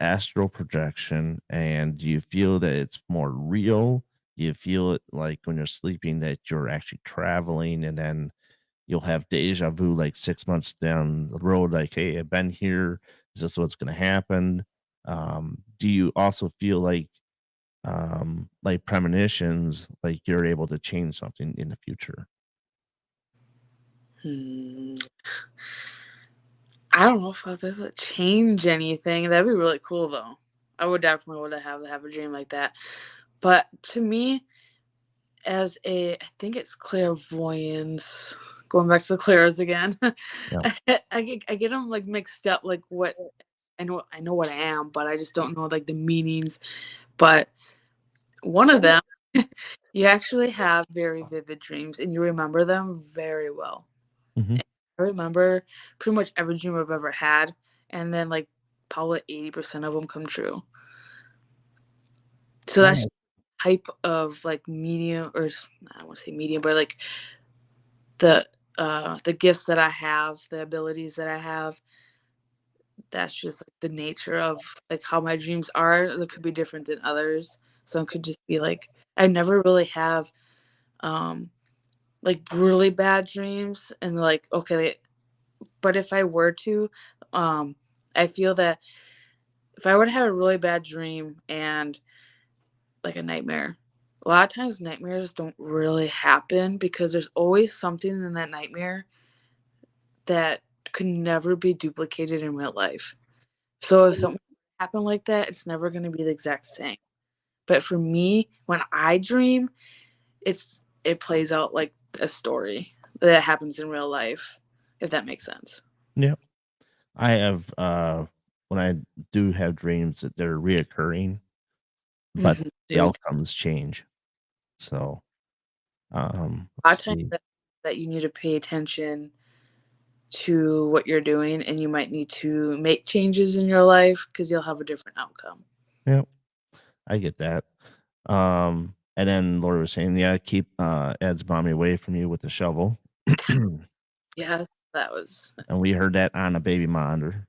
astral projection, and do you feel that it's more real? Do you feel it like when you're sleeping that you're actually traveling, and then you'll have deja vu like 6 months down the road, like, hey, I've been here. Is this what's gonna happen? Do you also feel like premonitions, like you're able to change something in the future? Hmm. I don't know if I'll be able to change anything. That'd be really cool though. I would definitely would have a dream like that. But to me, as a I think it's clairvoyance. Going back to the clairs again. Yeah. I get them like mixed up like what I know what I am, but I just don't know like the meanings. But one of them you actually have very vivid dreams and you remember them very well. Hmm. I remember pretty much every dream I've ever had, and then like probably 80% of them come true. So that's Yeah. type of like medium, or I don't want to say medium, but like the the gifts that I have, the abilities that I have. That's just like the nature of like how my dreams are. It could be different than others. Some could just be like I never really have um like really bad dreams and like okay, but if I were to, um I feel that if I were to have a really bad dream and like a nightmare, a lot of times nightmares don't really happen because there's always something in that nightmare that could never be duplicated in real life. So if something happened like that, it's never going to be the exact same. But for me, when I dream, it plays out like a story that happens in real life, if that makes sense. Yeah. I have when I do have dreams that they're reoccurring, but Mhm. the outcomes change. So, A let's lot of times see. that you need to pay attention to what you're doing and you might need to make changes in your life because you'll have a different outcome. Yeah, I get that. And then Lori was saying, yeah, keep Ed's mommy away from you with the shovel. And Yes, that was we heard that on a baby monitor.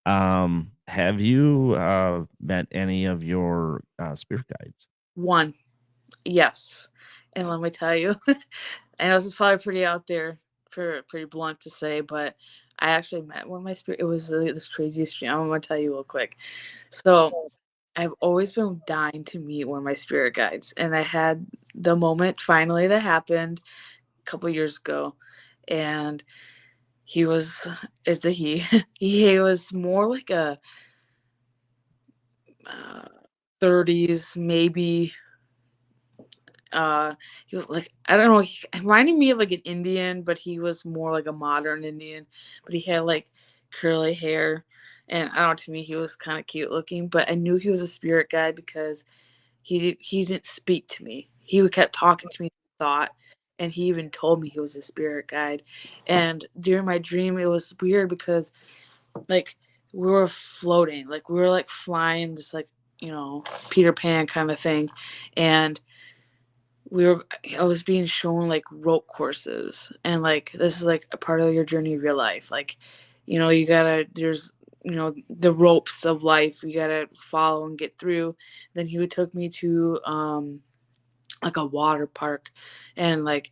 Yeah. Have you met any of your spirit guides? one. Yes. And let me tell you, I know this is probably pretty out there, for pretty blunt to say, but I actually met one of my spirit. It was this craziest dream. I'm gonna tell you real quick. So I've always been dying to meet one of my spirit guides, and I had the moment finally that happened a couple years ago, and he was it's a he. He was more like a uh, 30s, maybe. He was like I don't know. He reminded me of like an Indian, but he was more like a modern Indian. But he had like curly hair, and I don't know. To me, he was kind of cute looking. But I knew he was a spirit guide because he didn't speak to me. He kept talking to me through thought, and he even told me he was a spirit guide. And during my dream, it was weird because like we were floating, like we were like flying, just like Peter Pan kind of thing, and we were I was being shown like rope courses and like this is like a part of your journey of your life. Like, you gotta there's the ropes of life you gotta follow and get through. Then he would took me to like a water park and like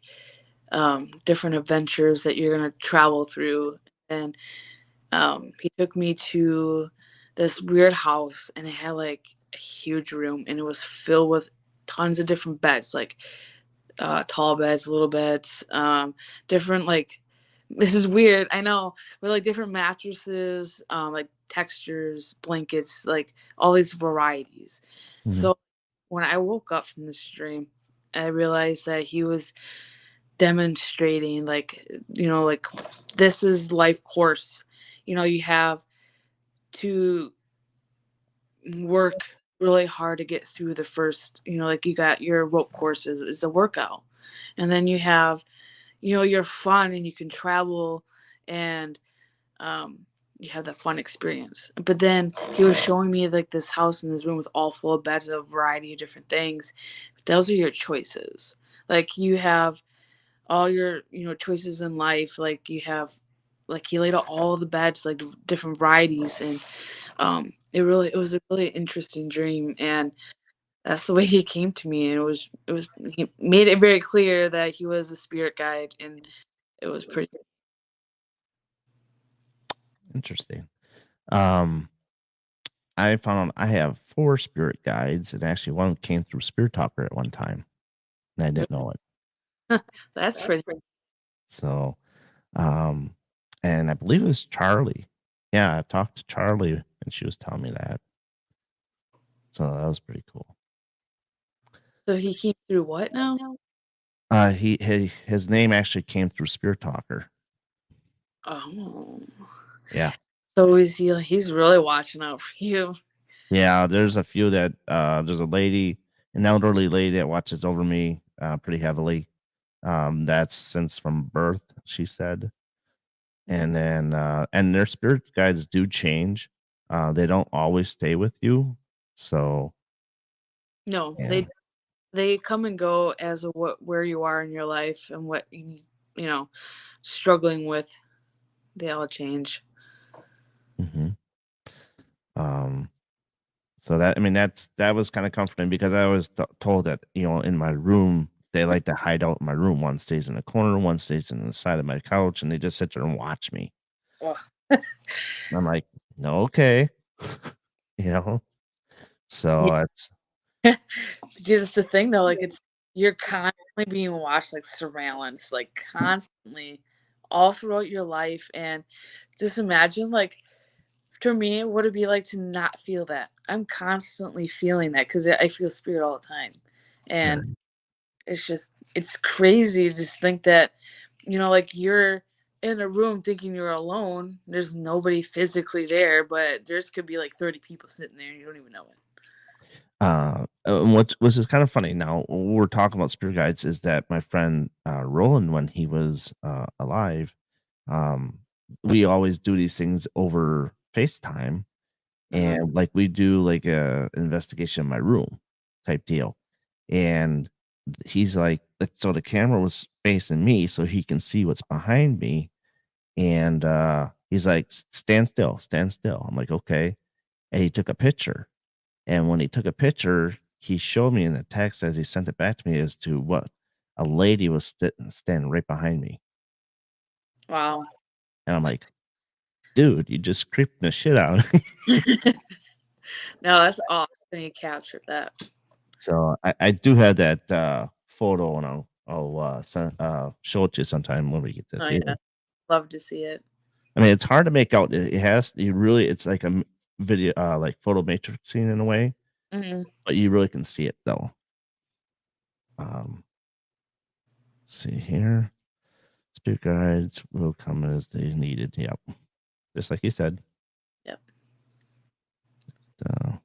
different adventures that you're gonna travel through. And he took me to this weird house, and it had like a huge room, and it was filled with tons of different beds, like tall beds, little beds, different like this is weird, I know, but like different mattresses, like textures, blankets, like all these varieties. Mhm. So when I woke up from this dream, I realized that he was demonstrating like like this is life course. You have to work really hard to get through the first, like you got your rope courses is a workout. And then you have, your fun and you can travel and um you have that fun experience. But then he was showing me like this house in this room with all full of beds of a variety of different things. Those are your choices. Like you have all your choices in life, like you have like he laid out all the beds like different varieties. And it was a really interesting dream, and that's the way he came to me. And it was he made it very clear that he was a spirit guide, and it was pretty. Interesting. Um, I found I have 4 spirit guides, and actually one came through Spirit Talker at one time, and I didn't know it. That's pretty. So, um, and I believe it was Charlie. Yeah, I talked to Charlie, and she was telling me that. So that was pretty cool. So he came through what now? His name actually came through Spirit Talker. Oh, Yeah. so he's really watching out for you. Yeah, there's a few that, there's a lady, an elderly lady that watches over me, pretty heavily. That's since from birth, she said. And then, and their spirit guides do change. They don't always stay with you. So, No, yeah. they come and go as a what where you are in your life and what you know struggling with. They all change. Mhm. Um, so that, I mean, that was kinda comforting because I was told that, in my room, they like to hide out in my room. One stays in a corner, one stays in the side of my couch, and they just sit there and watch me. Ugh. And I'm like, "No, okay." You know? So it's Just the thing though, like you're constantly being watched, like surveillance, like constantly all throughout your life. And just imagine like to me, what it'd be like to not feel that. I'm constantly feeling that because I feel spirit all the time. And right. it's crazy to just think that, like you're in a room thinking you're alone. There's nobody physically there, but there's could be like 30 people sitting there and you don't even know it. And what was is kind of funny now, we're talking about spirit guides is that my friend, Roland, when he was, alive, um, we always do these things over FaceTime, Uh-huh. and, like, we do, like, a investigation in my room type deal, and he's like, so the camera was facing me so he can see what's behind me, and, he's like, stand still, stand still." I'm like, "Okay," and he took a picture. And when he took a picture, he showed me in the text as he sent it back to me as to what a lady was standing right behind me. Wow. And I'm like, dude, you just creeped the shit out of me. No, that's awesome you captured that. So I do have that photo, and I'll show it to you sometime when we get to Oh the yeah, table. love to see it. I mean, it's hard to make out. It has you really, it's like a video, like photo matrix scene in a way, Mhm. but you really can see it though. See here. Spirit guides will come as they needed. Yep. Just like you said. Yep. So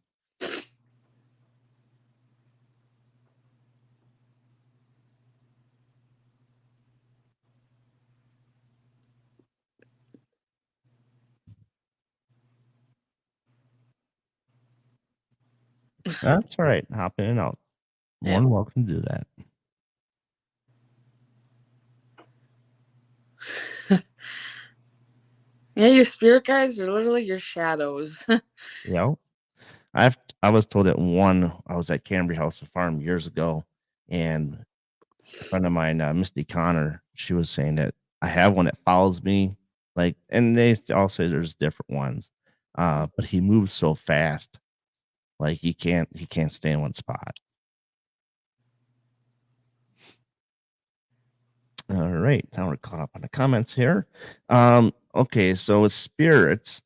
that's all right. Hop in and out. More Yep. than welcome to do that. Yeah, your spirit guides are literally your shadows. You know, I was told that one. I was at Cambry House Farm years ago, and a friend of mine, Misty Connor, she was saying that I have one that follows me, like, and they all say there's different ones, but he moves so fast, like he can't stay in one spot. All right, now we're caught up on the comments here. Okay, so with spirits,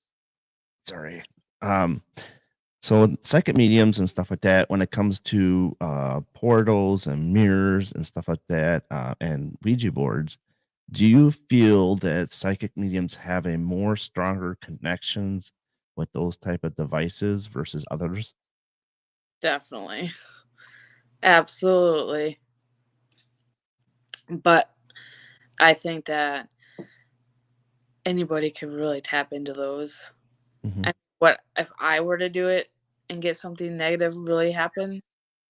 sorry. Um, so with psychic mediums and stuff like that, when it comes to portals and mirrors and stuff like that, and Ouija boards, do you feel that psychic mediums have a more stronger connections with those type of devices versus others? Definitely. Absolutely. But I think that anybody could really tap into those. Hmm. And what if I were to do it and get something negative really happen?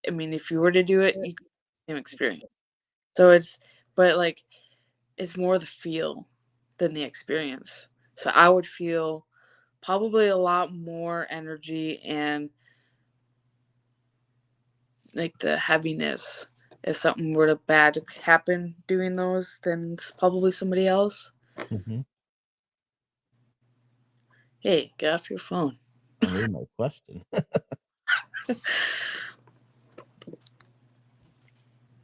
I mean, if you were to do it, you could have the same experience. So but like, it's more the feel than the experience. So I would feel probably a lot more energy and like the heaviness if something were to bad happen doing those than probably somebody else. Hmm. Hey, get off your phone. I heard my question.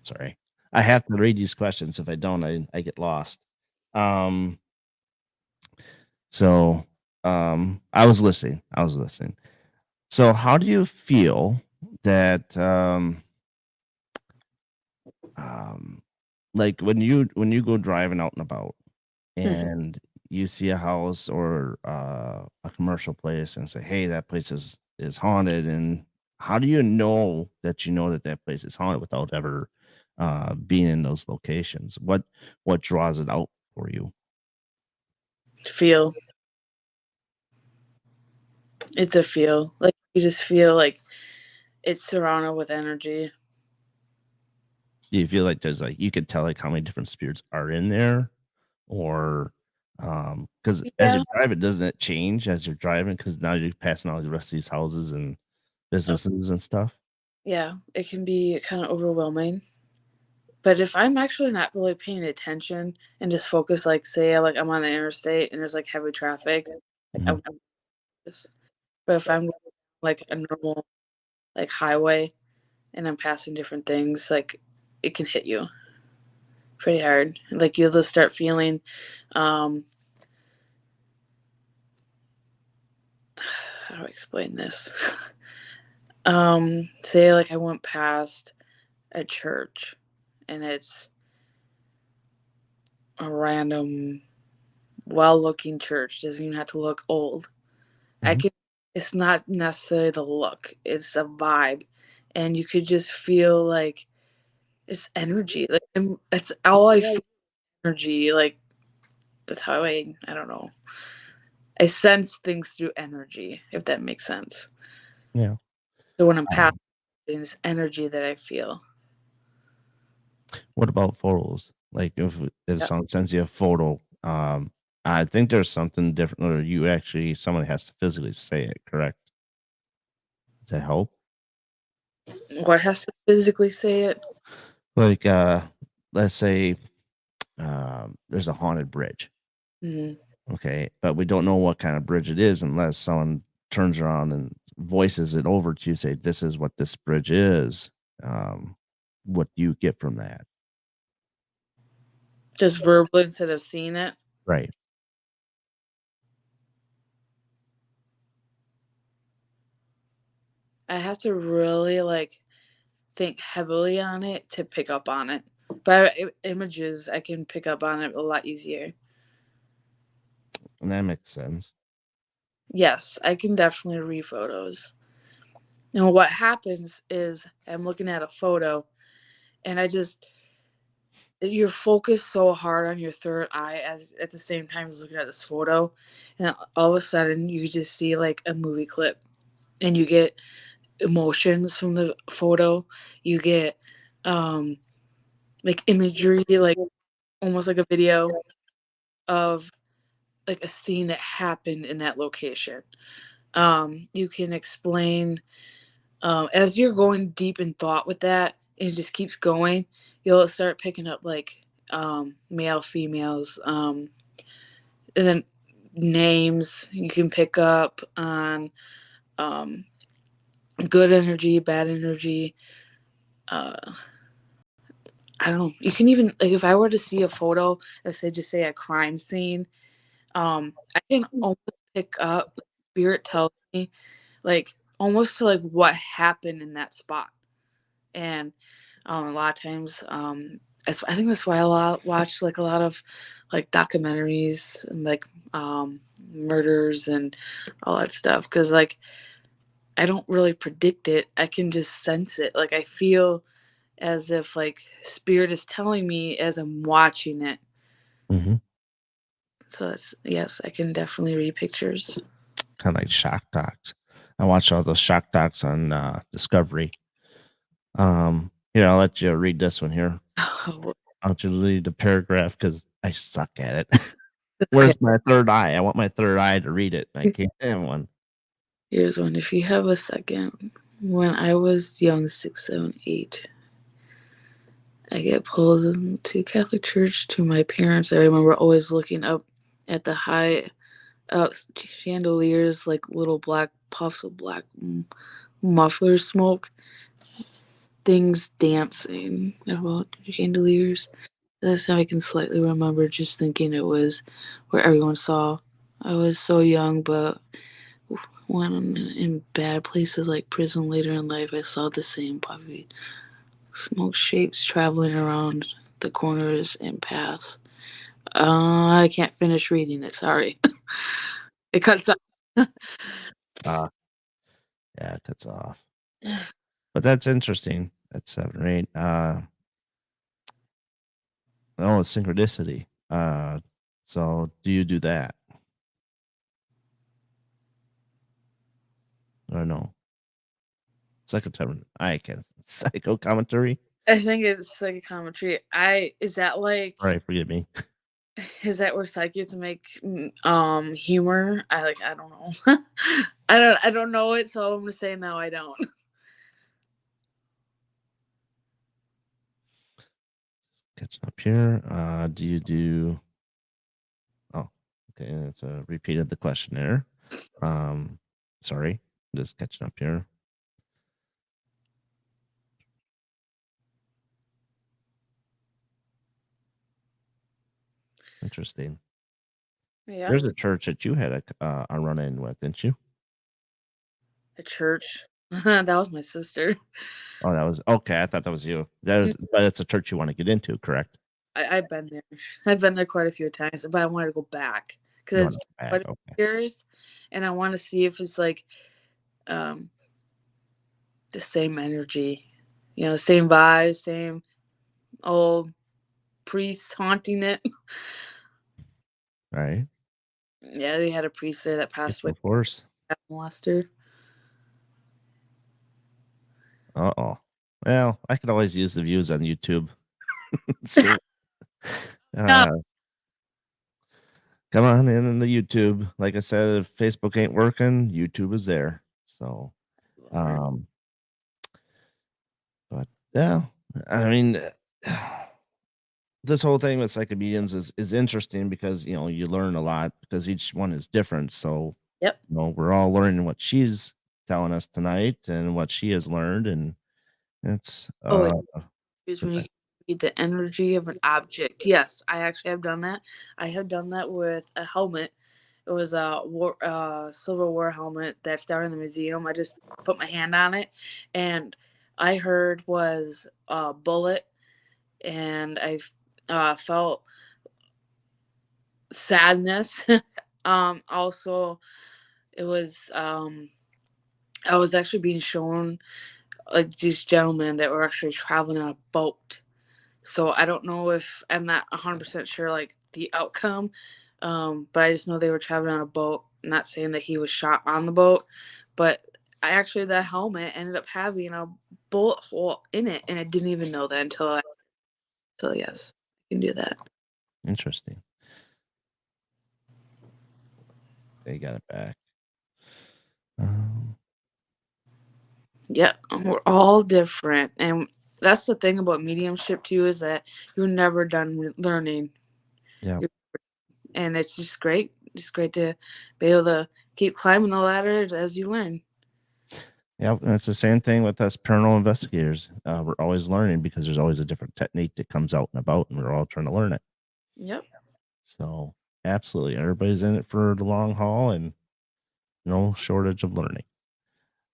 Sorry, I have to read these questions. If I don't, I get lost. Um, so I was listening. I was listening. So, how do you feel that um, like when you go driving out and about Mhm. and you see a house or a commercial place and say, "Hey, that place is haunted," and how do you know that that place is haunted without ever being in those locations? What draws it out for you? Feel. It's a feel. Like you just feel like it's surrounded with energy. Do you feel like there's like you could tell like how many different spirits are in there, or because as Yeah. you're driving, doesn't it change as you're driving? Because now you're passing all the rest of these houses and Oh, businesses and stuff. yeah. It can be kind of overwhelming. But if I'm actually not really paying attention and just focus, like say like I'm on the interstate and there's like heavy traffic, like I Mhm. won't notice. But if I'm like a normal like highway and I'm passing different things, like it can hit you pretty hard. Like you'll just start feeling um how do I explain this? Say like I went past a church and it's a random well looking church. Doesn't even have to look old. I Mhm. can it's not necessarily the look, it's a vibe. And you could just feel like it's energy. Like that's all I feel energy. Like that's how I don't know. I sense things through energy, if that makes sense. Yeah. So when I'm passing, Um, it's energy that I feel. what about photos? Like if Yep. someone sends you a photo, I think there's something different, or you actually someone has to physically say it, correct? To help. What has to physically say it? Like let's say there's a haunted bridge. Mhm. Okay, but we don't know what kind of bridge it is unless someone turns around and voices it over to you, say, "This is what this bridge is." Um, what do you get from that? Just verbally instead of seeing it. Right. I have to really like think heavily on it to pick up on it. But images, I can pick up on it a lot easier. And that makes sense. Yes, I can definitely read photos. And what happens is I'm looking at a photo and you're focused so hard on your third eye as at the same time as looking at this photo. And all of a sudden you just see like a movie clip and you get emotions from the photo. You get um like imagery, like almost like a video of like a scene that happened in that location. You can explain as you're going deep in thought with that, and it just keeps going. You'll start picking up like male, females, and then names you can pick up on um, good energy, bad energy. Uh, I don't know. You can even like if I were to see a photo of say just say a crime scene, I can almost pick up spirit tells me like almost to like what happened in that spot. And a lot of times, I think that's why watch like a lot of like documentaries and like murders and all that stuff because like I don't really predict it. I can just sense it. Like I feel as if like spirit is telling me as I'm watching it. Mhm. So it's yes, I can definitely read pictures. Kinda like shock docs. I watch all those shock docs on, Discovery. Here, I'll let you read this one here. I'll just read the paragraph because I suck at it. Okay, Where's my third eye? I want my third eye to read it, and I can't have one. here's one. If you have a second, when I was young, 6, 7, 8, I get pulled to Catholic church to my parents. I remember always looking up at the high chandeliers, like little black puffs of black muffler smoke, things dancing about chandeliers. That's how I can slightly remember just thinking it was where everyone saw. I was so young, but when I'm in bad places like prison later in life, I saw the same puffy smoke shapes traveling around the corners and paths. I can't finish reading it. Sorry, it cuts off. Uh, yeah, it cuts off. But that's interesting. That's 7 or 8. Oh, it's synchronicity. So do you do that? Or no? I can psycho commentary? I think it's psychometry. I is that like Alright, forgive me. is that where psychics make humor? I don't know. I don't know it, so I'm gonna say no. I don't. Catching up here. Do you do Oh, okay, that's, repeated the question there. Um, sorry, just catching up here. Interesting. Yeah, There's a church that you had a run-in with, didn't you? a church. That was my sister. Oh, that was okay, I thought that was you. That was but it's a church you wanna get into, correct? I've been there. I've been there quite a few times, but I wanted to go back You because wanna it's go back, quite a okay. few years, and I want to see if it's like um, the same energy, same vibes, same old priest haunting it. Right? Yeah, we had a priest there that Yes, passed away, of course. molester. Uh-oh. Well, I could always use the views on YouTube. So, No, uh, come on in the YouTube. Like I said, if Facebook ain't working, YouTube is there. So, Lord. um, but yeah, I mean, this whole thing with psychomediums is interesting because you learn a lot because each one is different. So, Yep. we're all learning what she's telling us tonight and what she has learned, and it's Oh, is when you read the energy of an object. Yes, I actually have done that. I have done that with a helmet. It was a Civil War helmet that's down in the museum. I just put my hand on it, and I heard was a bullet, and I felt sadness. Also, it was I was actually being shown like these gentlemen that were actually traveling on a boat. So I don't know if I'm not 100% sure like the outcome, but I just know they were traveling on a boat. Not saying that he was shot on the boat, but I actually the helmet ended up having a bullet hole in it, and I didn't even know that until so yes, I can do that. interesting. They got it back. Um, Yeah, we're all different, and that's the thing about mediumship too is that you're never done learning. yeah. And it's just great. It's great to be able to keep climbing the ladder as you learn. Yep, and it's the same thing with us paranormal investigators. We're always learning because there's always a different technique that comes out and about, and we're all trying to learn it. Yep. So, absolutely, everybody's in it for the long haul, and no shortage of learning.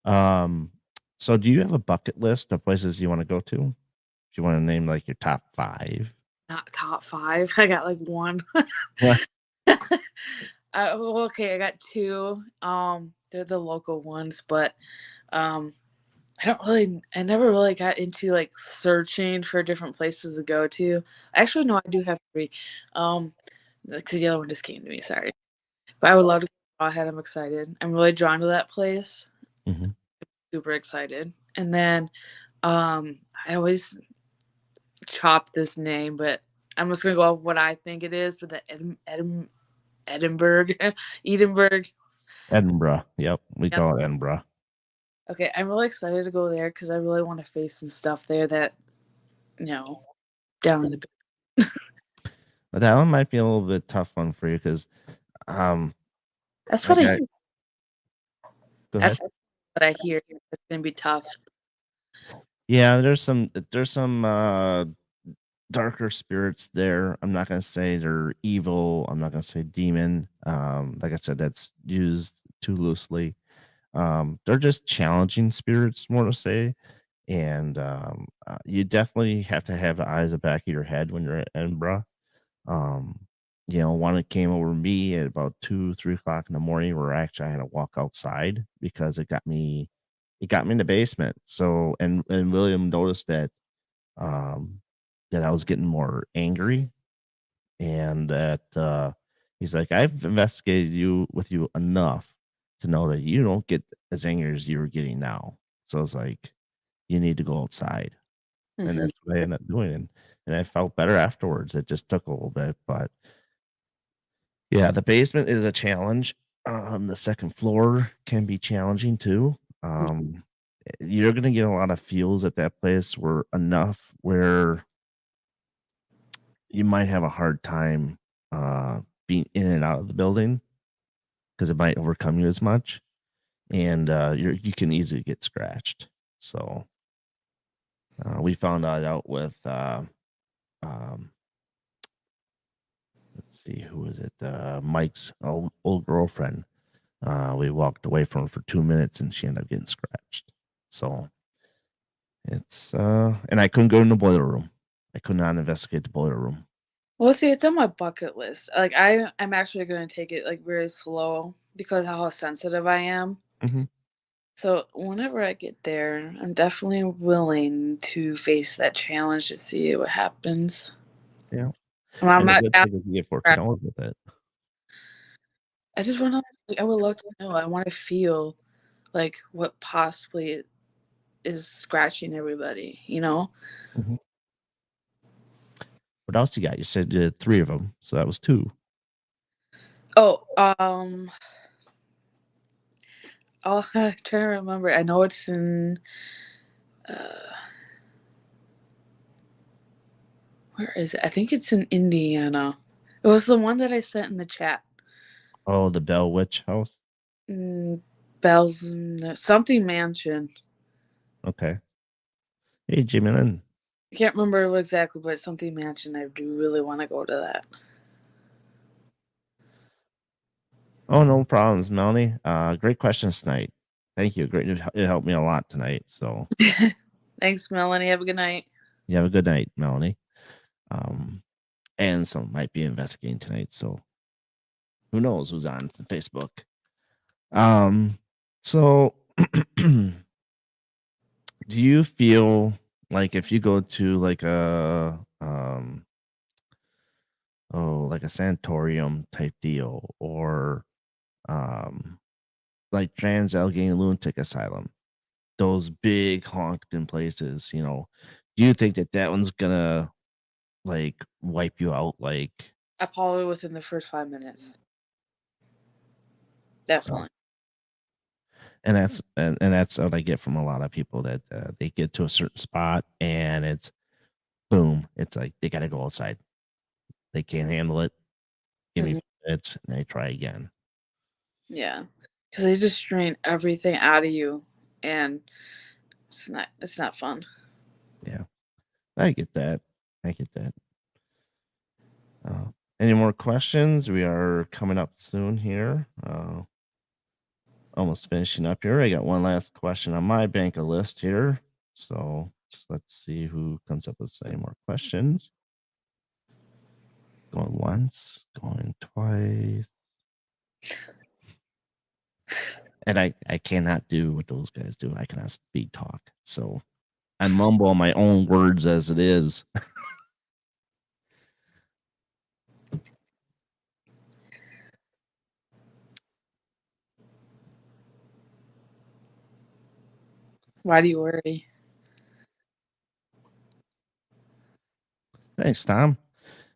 Um, so do you have a bucket list of places you want to go to? If you want to name like your top 5? Not top five. I got like one. What? Well, okay, I got two. They're the local ones, but um, I never really got into like searching for different places to go to. Actually, no, I do have three. Um, because the other one just came to me. Sorry, but I would love to go ahead. I'm excited. I'm really drawn to that place. Mhm. Super excited. And then, I always chop this name, but I'm just gonna go off what I think it is. But the Edinburgh, Edinburgh. Edinburgh. Yep, we Yep. call it Edinburgh. Okay, I'm really excited to go there because I really want to face some stuff there that you know down in the. But that one might be a little bit tough one for you because, um, That's what like I I hear. go ahead. That's what I hear. It's gonna be tough. Yeah, there's some darker spirits there. I'm not gonna say they're evil. I'm not gonna say demon. Like I said, that's used too loosely. They're just challenging spirits, more to say. And you definitely have to have the eyes the back of your head when you're at Edinburgh. Um, one that came over me at about 2, 3 o'clock in the morning, where actually I had to walk outside because it got me in the basement. So, and William noticed um, that I was getting more angry, and that he's like, "I've investigated you enough to know that you don't get as angry as you're getting now." So it's like, you need to go outside, and Hmm. that's what I ended up doing, and I felt better afterwards. It just took a little bit, but yeah, the basement is a challenge. The second floor can be challenging too. Um, you're gonna get a lot of feels at that place where enough where you might have a hard time being in and out of the building because it might overcome you as much, and you can easily get scratched. So we found that out with um, let's see, who was it? Mike's old girlfriend. We walked away from her for 2 minutes, and she ended up getting scratched. So it's and I couldn't go in the boiler room. I could not investigate the boiler room. Well, see, it's on my bucket list. Like I'm actually gonna take it like very slow because how sensitive I am. Hmm. So whenever I get there, I'm definitely willing to face that challenge to see what happens. Yeah, I'm and the not good down. thing is you get For it. $14 with it. I just want to. I would love to know. I want to feel like what possibly is scratching everybody. You know. Mhm. What else you got? You said 3 of them, so that was 2. Oh, I'm trying to remember. I know it's in. Uh, where is it? I think it's in Indiana. It was the one that I sent in the chat. Oh, the Bell Witch House? Mm, Bell's something mansion. Okay. Hey, Jimmy Lynn. I can't remember exactly, but it's something mansion. I do really want to go to Oh, no problems, Melanie. Great questions tonight. Thank you. Great. It helped me a lot tonight. So that. Thanks, Melanie. Have a good night. you have a good night, Melanie. Um, and some might be investigating tonight. So who knows who's on Facebook? Um, so do you feel like if you go to like like a sanatorium type deal, or um like Trans Allegheny Lunatic Asylum, those big honking places, do you think that that one's gonna like wipe you out? Like, I probably within the first 5 minutes. Uh, Definitely. and that's what I get from a lot of people that they get to a certain spot and it's boom, it's like they got to go outside. They can't handle it. Give me Mhm. minutes, and they try again. Yeah, because they just drain everything out of you, and it's not fun. Yeah, I get that. I get that. Uh, any more questions? We are coming up soon here. Almost finishing up here. I got one last question on my bank of list here. So just let's see who comes up with any more questions. Going once, going twice. And I cannot do what those guys do. I cannot speed talk. So I mumble my own words as it is. Why do you worry? Thanks, Tom.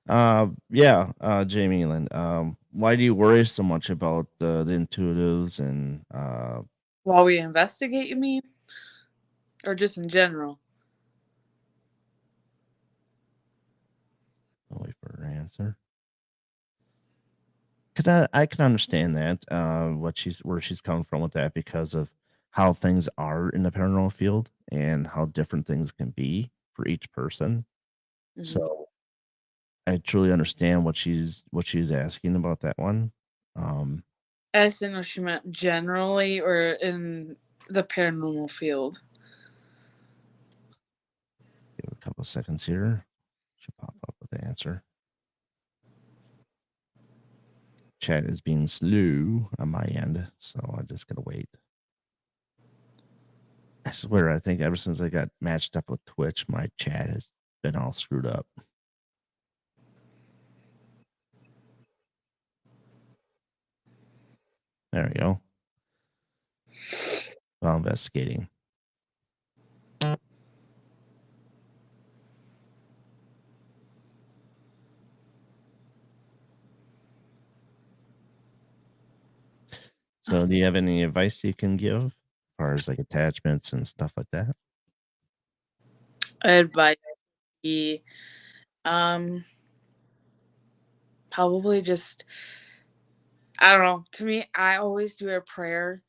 Yeah, Jamie Lynn. Why do you worry so much about the intuitives and While we investigate, you mean, or just in general? I'll wait for her answer. I can understand that, what she's where she's coming from with that because of how things are in the paranormal field and how different things can be for each person. Mhm. So I truly understand what she's asking about that one. Um, I just didn't know if she meant generally or in the paranormal field. give it a couple of seconds here. Should pop up with the answer. Chat is being slow on my end, so I just gotta wait. I swear, I think ever since I got matched up with Twitch, my chat has been all screwed up. There we go. While investigating. So, do you have any advice you can give as far as like attachments and stuff like that? Advice be, um, probably just I don't know. To me, I always do a prayer,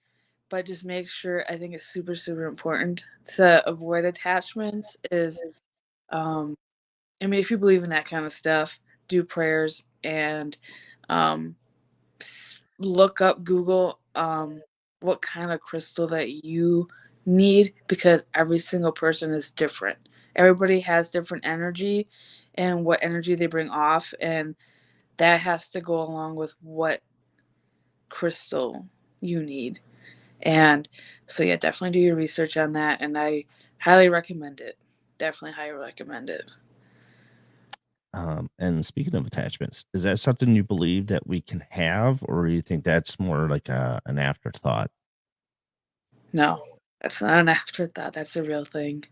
but just make sure I think it's super, super important to avoid attachments is, um I mean, if you believe in that kind of stuff, do prayers and, um, look up Google, what kind of crystal that you need because every single person is different. Everybody has different energy and what energy they bring off, and that has to go along with what crystal you need. And so, yeah, definitely do your research on that, and I highly recommend it. Definitely highly recommend it. And speaking of attachments, is that something you believe that we can have, or you think that's more like an afterthought? No, that's not an afterthought. That's a real thing.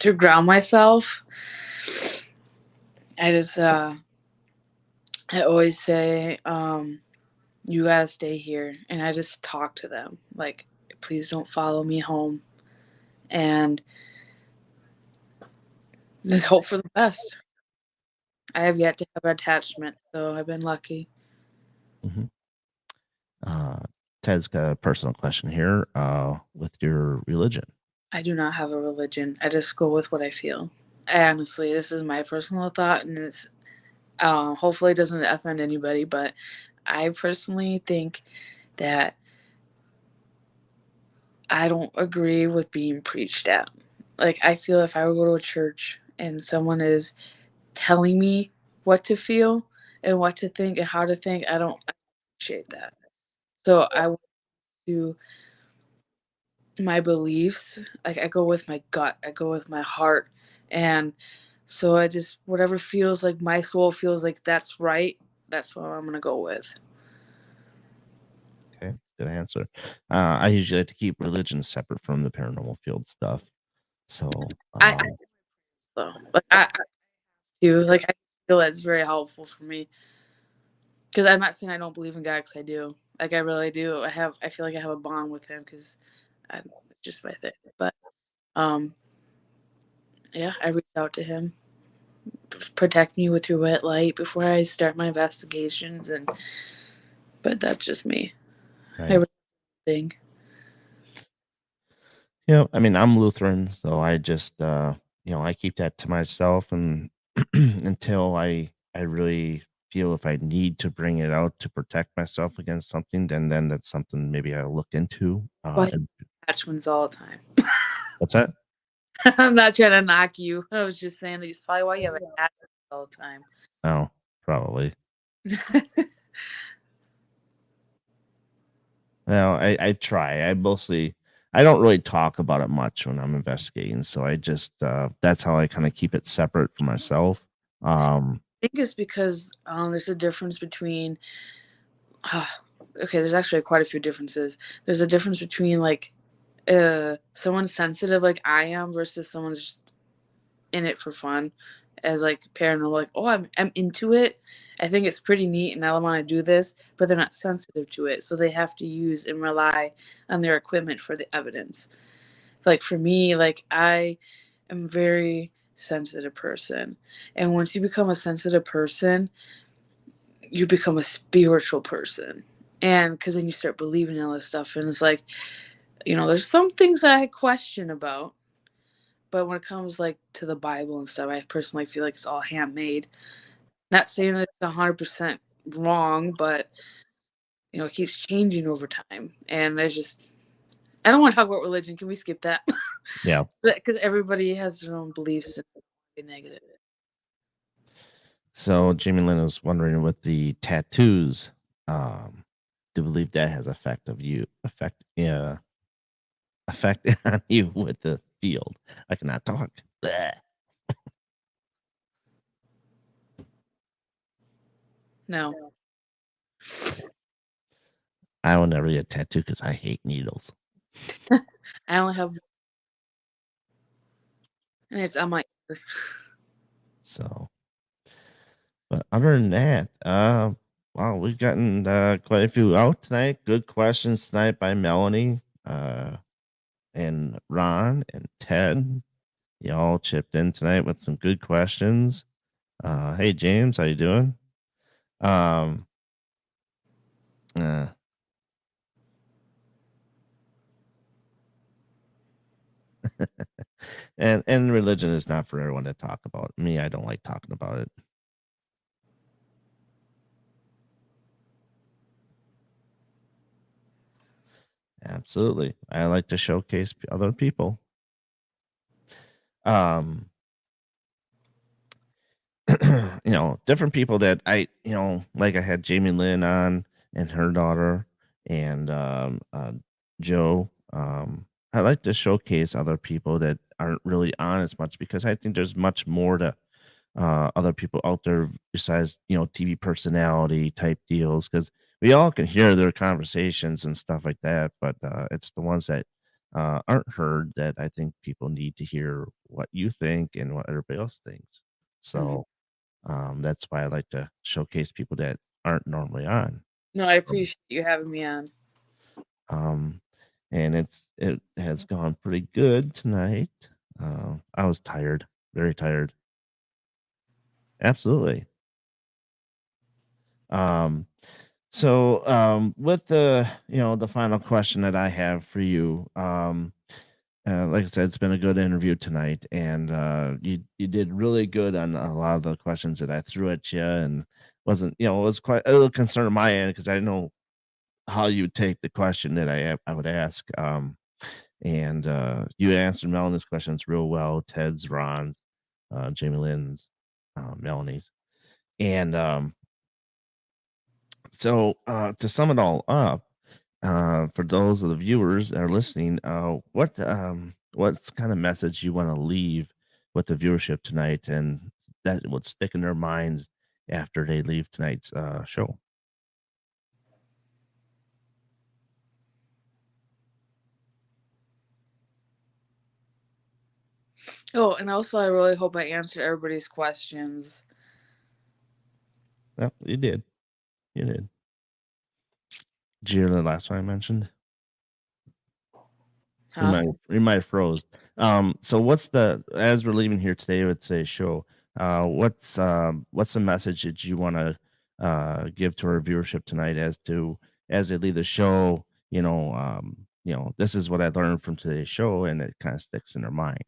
To ground myself, I just I always say, you gotta stay here, and I just talk to them like, please don't follow me home, and just hope for the best. I have yet to have attachment, so I've been lucky. Mhm. Uh, Ted's got a personal question here with your religion. I do not have a religion. I just go with what I feel. I honestly, this is my personal thought, and it's hopefully it doesn't offend anybody, but I personally think that I don't agree with being preached at. Like, I feel if I would go to a church and someone is telling me what to feel and what to think and how to think, I don't appreciate that. So I want to my beliefs, like I go with my gut, I go with my heart. And so I just whatever feels like my soul feels like that's right, that's what I'm gonna go with. Okay, good answer. I usually like to keep religion separate from the paranormal field stuff. So, I so like I do like I feel that's very helpful for me. Because I'm not saying I don't believe in God, because I do. Like, I really do. I feel like I have a bond with him because I'm just my thing. But um, yeah, I reached out to him, protect me with your wet light before I start my investigations, and but that's just me. I Right. really think. Yeah, I mean, I'm Lutheran, so I just I keep that to myself and until I really feel if I need to bring it out to protect myself against something, then that's something maybe I'll look into. Well, I have And attachments all the time. what's that? I'm not trying to knock you. I was just saying that it's probably why you have attachments all the time. Oh, probably. Well, I try. I don't really talk about it much when I'm investigating, so I just that's how I kind of keep it separate from myself. Um, I think it's because there's a difference between. Okay, there's actually quite a few differences. There's a difference between like someone sensitive like I am versus someone's just in it for fun as like paranormal, like, oh, I'm into it. I think it's pretty neat and I want to do this, but they're not sensitive to it. So they have to use and rely on their equipment for the evidence. Like for me, like I am very sensitive person. And once you become a sensitive person, you become a spiritual person. And because then you start believing in all this stuff. And it's like, there's some things that I question about. But when it comes like to the Bible and stuff, I personally feel like it's all handmade. Not saying that it's 100% wrong, but it keeps changing over time. And I don't want to talk about religion. Can we skip that? yeah. Because everybody has their own beliefs and negative. So Jamie Lynn was wondering with the tattoos, um, do you believe that has effect on you with the field? I cannot talk. Bleh. No, I will never get a tattoo because I hate needles. I only have, and it's on my ear. So, but other than that, wow, we've gotten quite a few out tonight. Good questions tonight by Melanie, and Ron and Ted. Y'all chipped in tonight with some good questions. Hey James, how you doing? Um, uh, and religion is not for everyone to talk about. Me, I don't like talking about it. Absolutely, I like to showcase other people. Um, different people that like I had Jamie Lynn on and her daughter and Joe. I like to showcase other people that aren't really on as much because I think there's much more to other people out there besides TV personality type deals because we all can hear their conversations and stuff like that, but it's the ones that aren't heard that I think people need to hear what you think and what everybody else thinks. Mhm. So that's why I like to showcase people that aren't normally on. No, I Um, appreciate you having me on. um, and it has gone pretty good tonight. I was tired, very tired. Absolutely. Um, with the final question that I have for you, like I said, it's been a good interview tonight, and you did really good on a lot of the questions that I threw at you, and wasn't it was quite a little concern on my end because I didn't know how you would take the question that I would ask. And you answered Melanie's questions real well, Ted's, Ron's, Jamie Lynn's, Melanie's, and to sum it all up, for those of the viewers that are listening, what's kind of message you want to leave with the viewership tonight, and that would stick in their minds after they leave tonight's show? Oh, and also I really hope I answered everybody's questions. Yep, you did. You did. Did you hear the last one I mentioned? Huh? You might have froze. So what's the as we're leaving here today with today's show, what's the message that you wanna give to our viewership tonight as they leave the show, this is what I learned from today's show and it kind of sticks in their mind.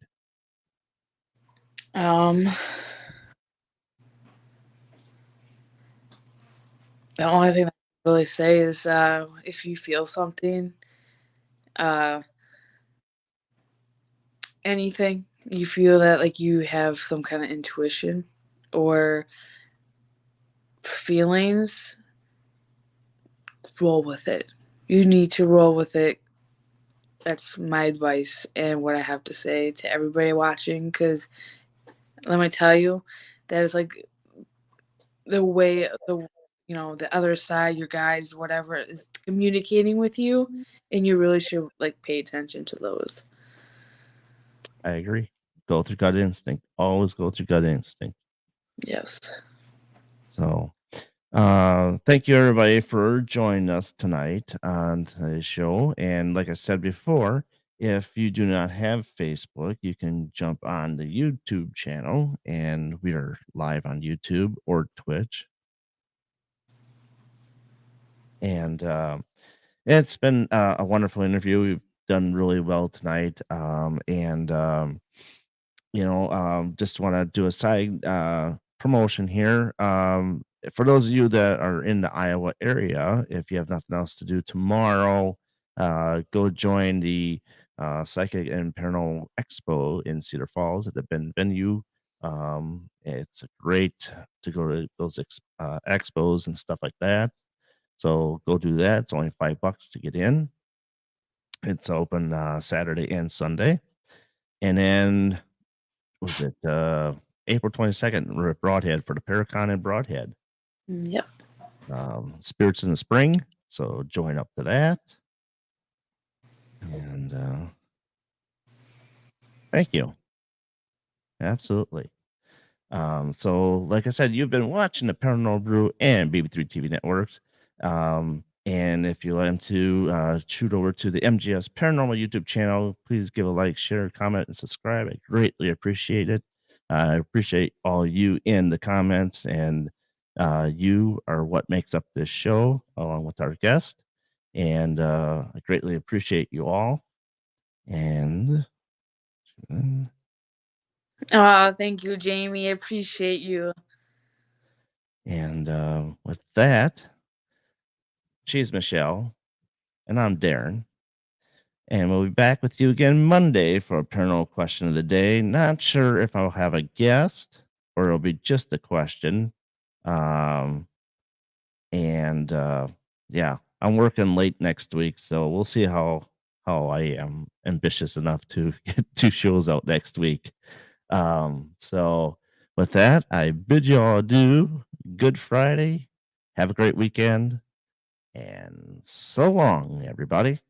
Um, the only thing I can really say is if you feel something, uh, anything, you feel that like you have some kind of intuition or feelings, roll with it. You need to roll with it. That's my advice and what I have to say to everybody watching. Because let me tell you, that is like the way the other side, your guides, whatever, is communicating with you, and you really should like pay attention to those. I agree. Go through gut instinct. Always go through gut instinct. Yes. So thank you everybody for joining us tonight on today's show. And like I said before, if you do not have Facebook, you can jump on the YouTube channel, and we are live on YouTube or Twitch. And it's been a wonderful interview. We've done really well tonight. Just want to do a side promotion here. For those of you that are in the Iowa area, if you have nothing else to do tomorrow, go join the Psychic and Paranormal Expo in Cedar Falls at the Bend venue. It's great to go to those expos and stuff like that. So go do that. It's only $5 to get in. It's open Saturday and Sunday. And then was it April 22nd? We're at Broadhead for the Paracon in Broadhead. Yep. Spirits in the Spring. So join up to that. And thank you. Absolutely. So like I said, you've been watching the Paranormal Brew and BB3 TV networks. And if you want to shoot over to the MGS Paranormal YouTube channel, please give a like, share, comment, and subscribe. I greatly appreciate it. I appreciate all you in the comments, and you are what makes up this show, along with our guest. And I greatly appreciate you all. And Oh, thank you, Jamie. I appreciate you. with that, she's Michelle, and I'm Darren. And we'll be back with you again Monday for a paranormal question of the day. Not sure if I'll have a guest or it'll be just a question. Um, and yeah, I'm working late next week, so we'll see how I am ambitious enough to get 2 shows out next week. So with that, I bid you all adieu. Good Friday. Have a great weekend. And so long, everybody.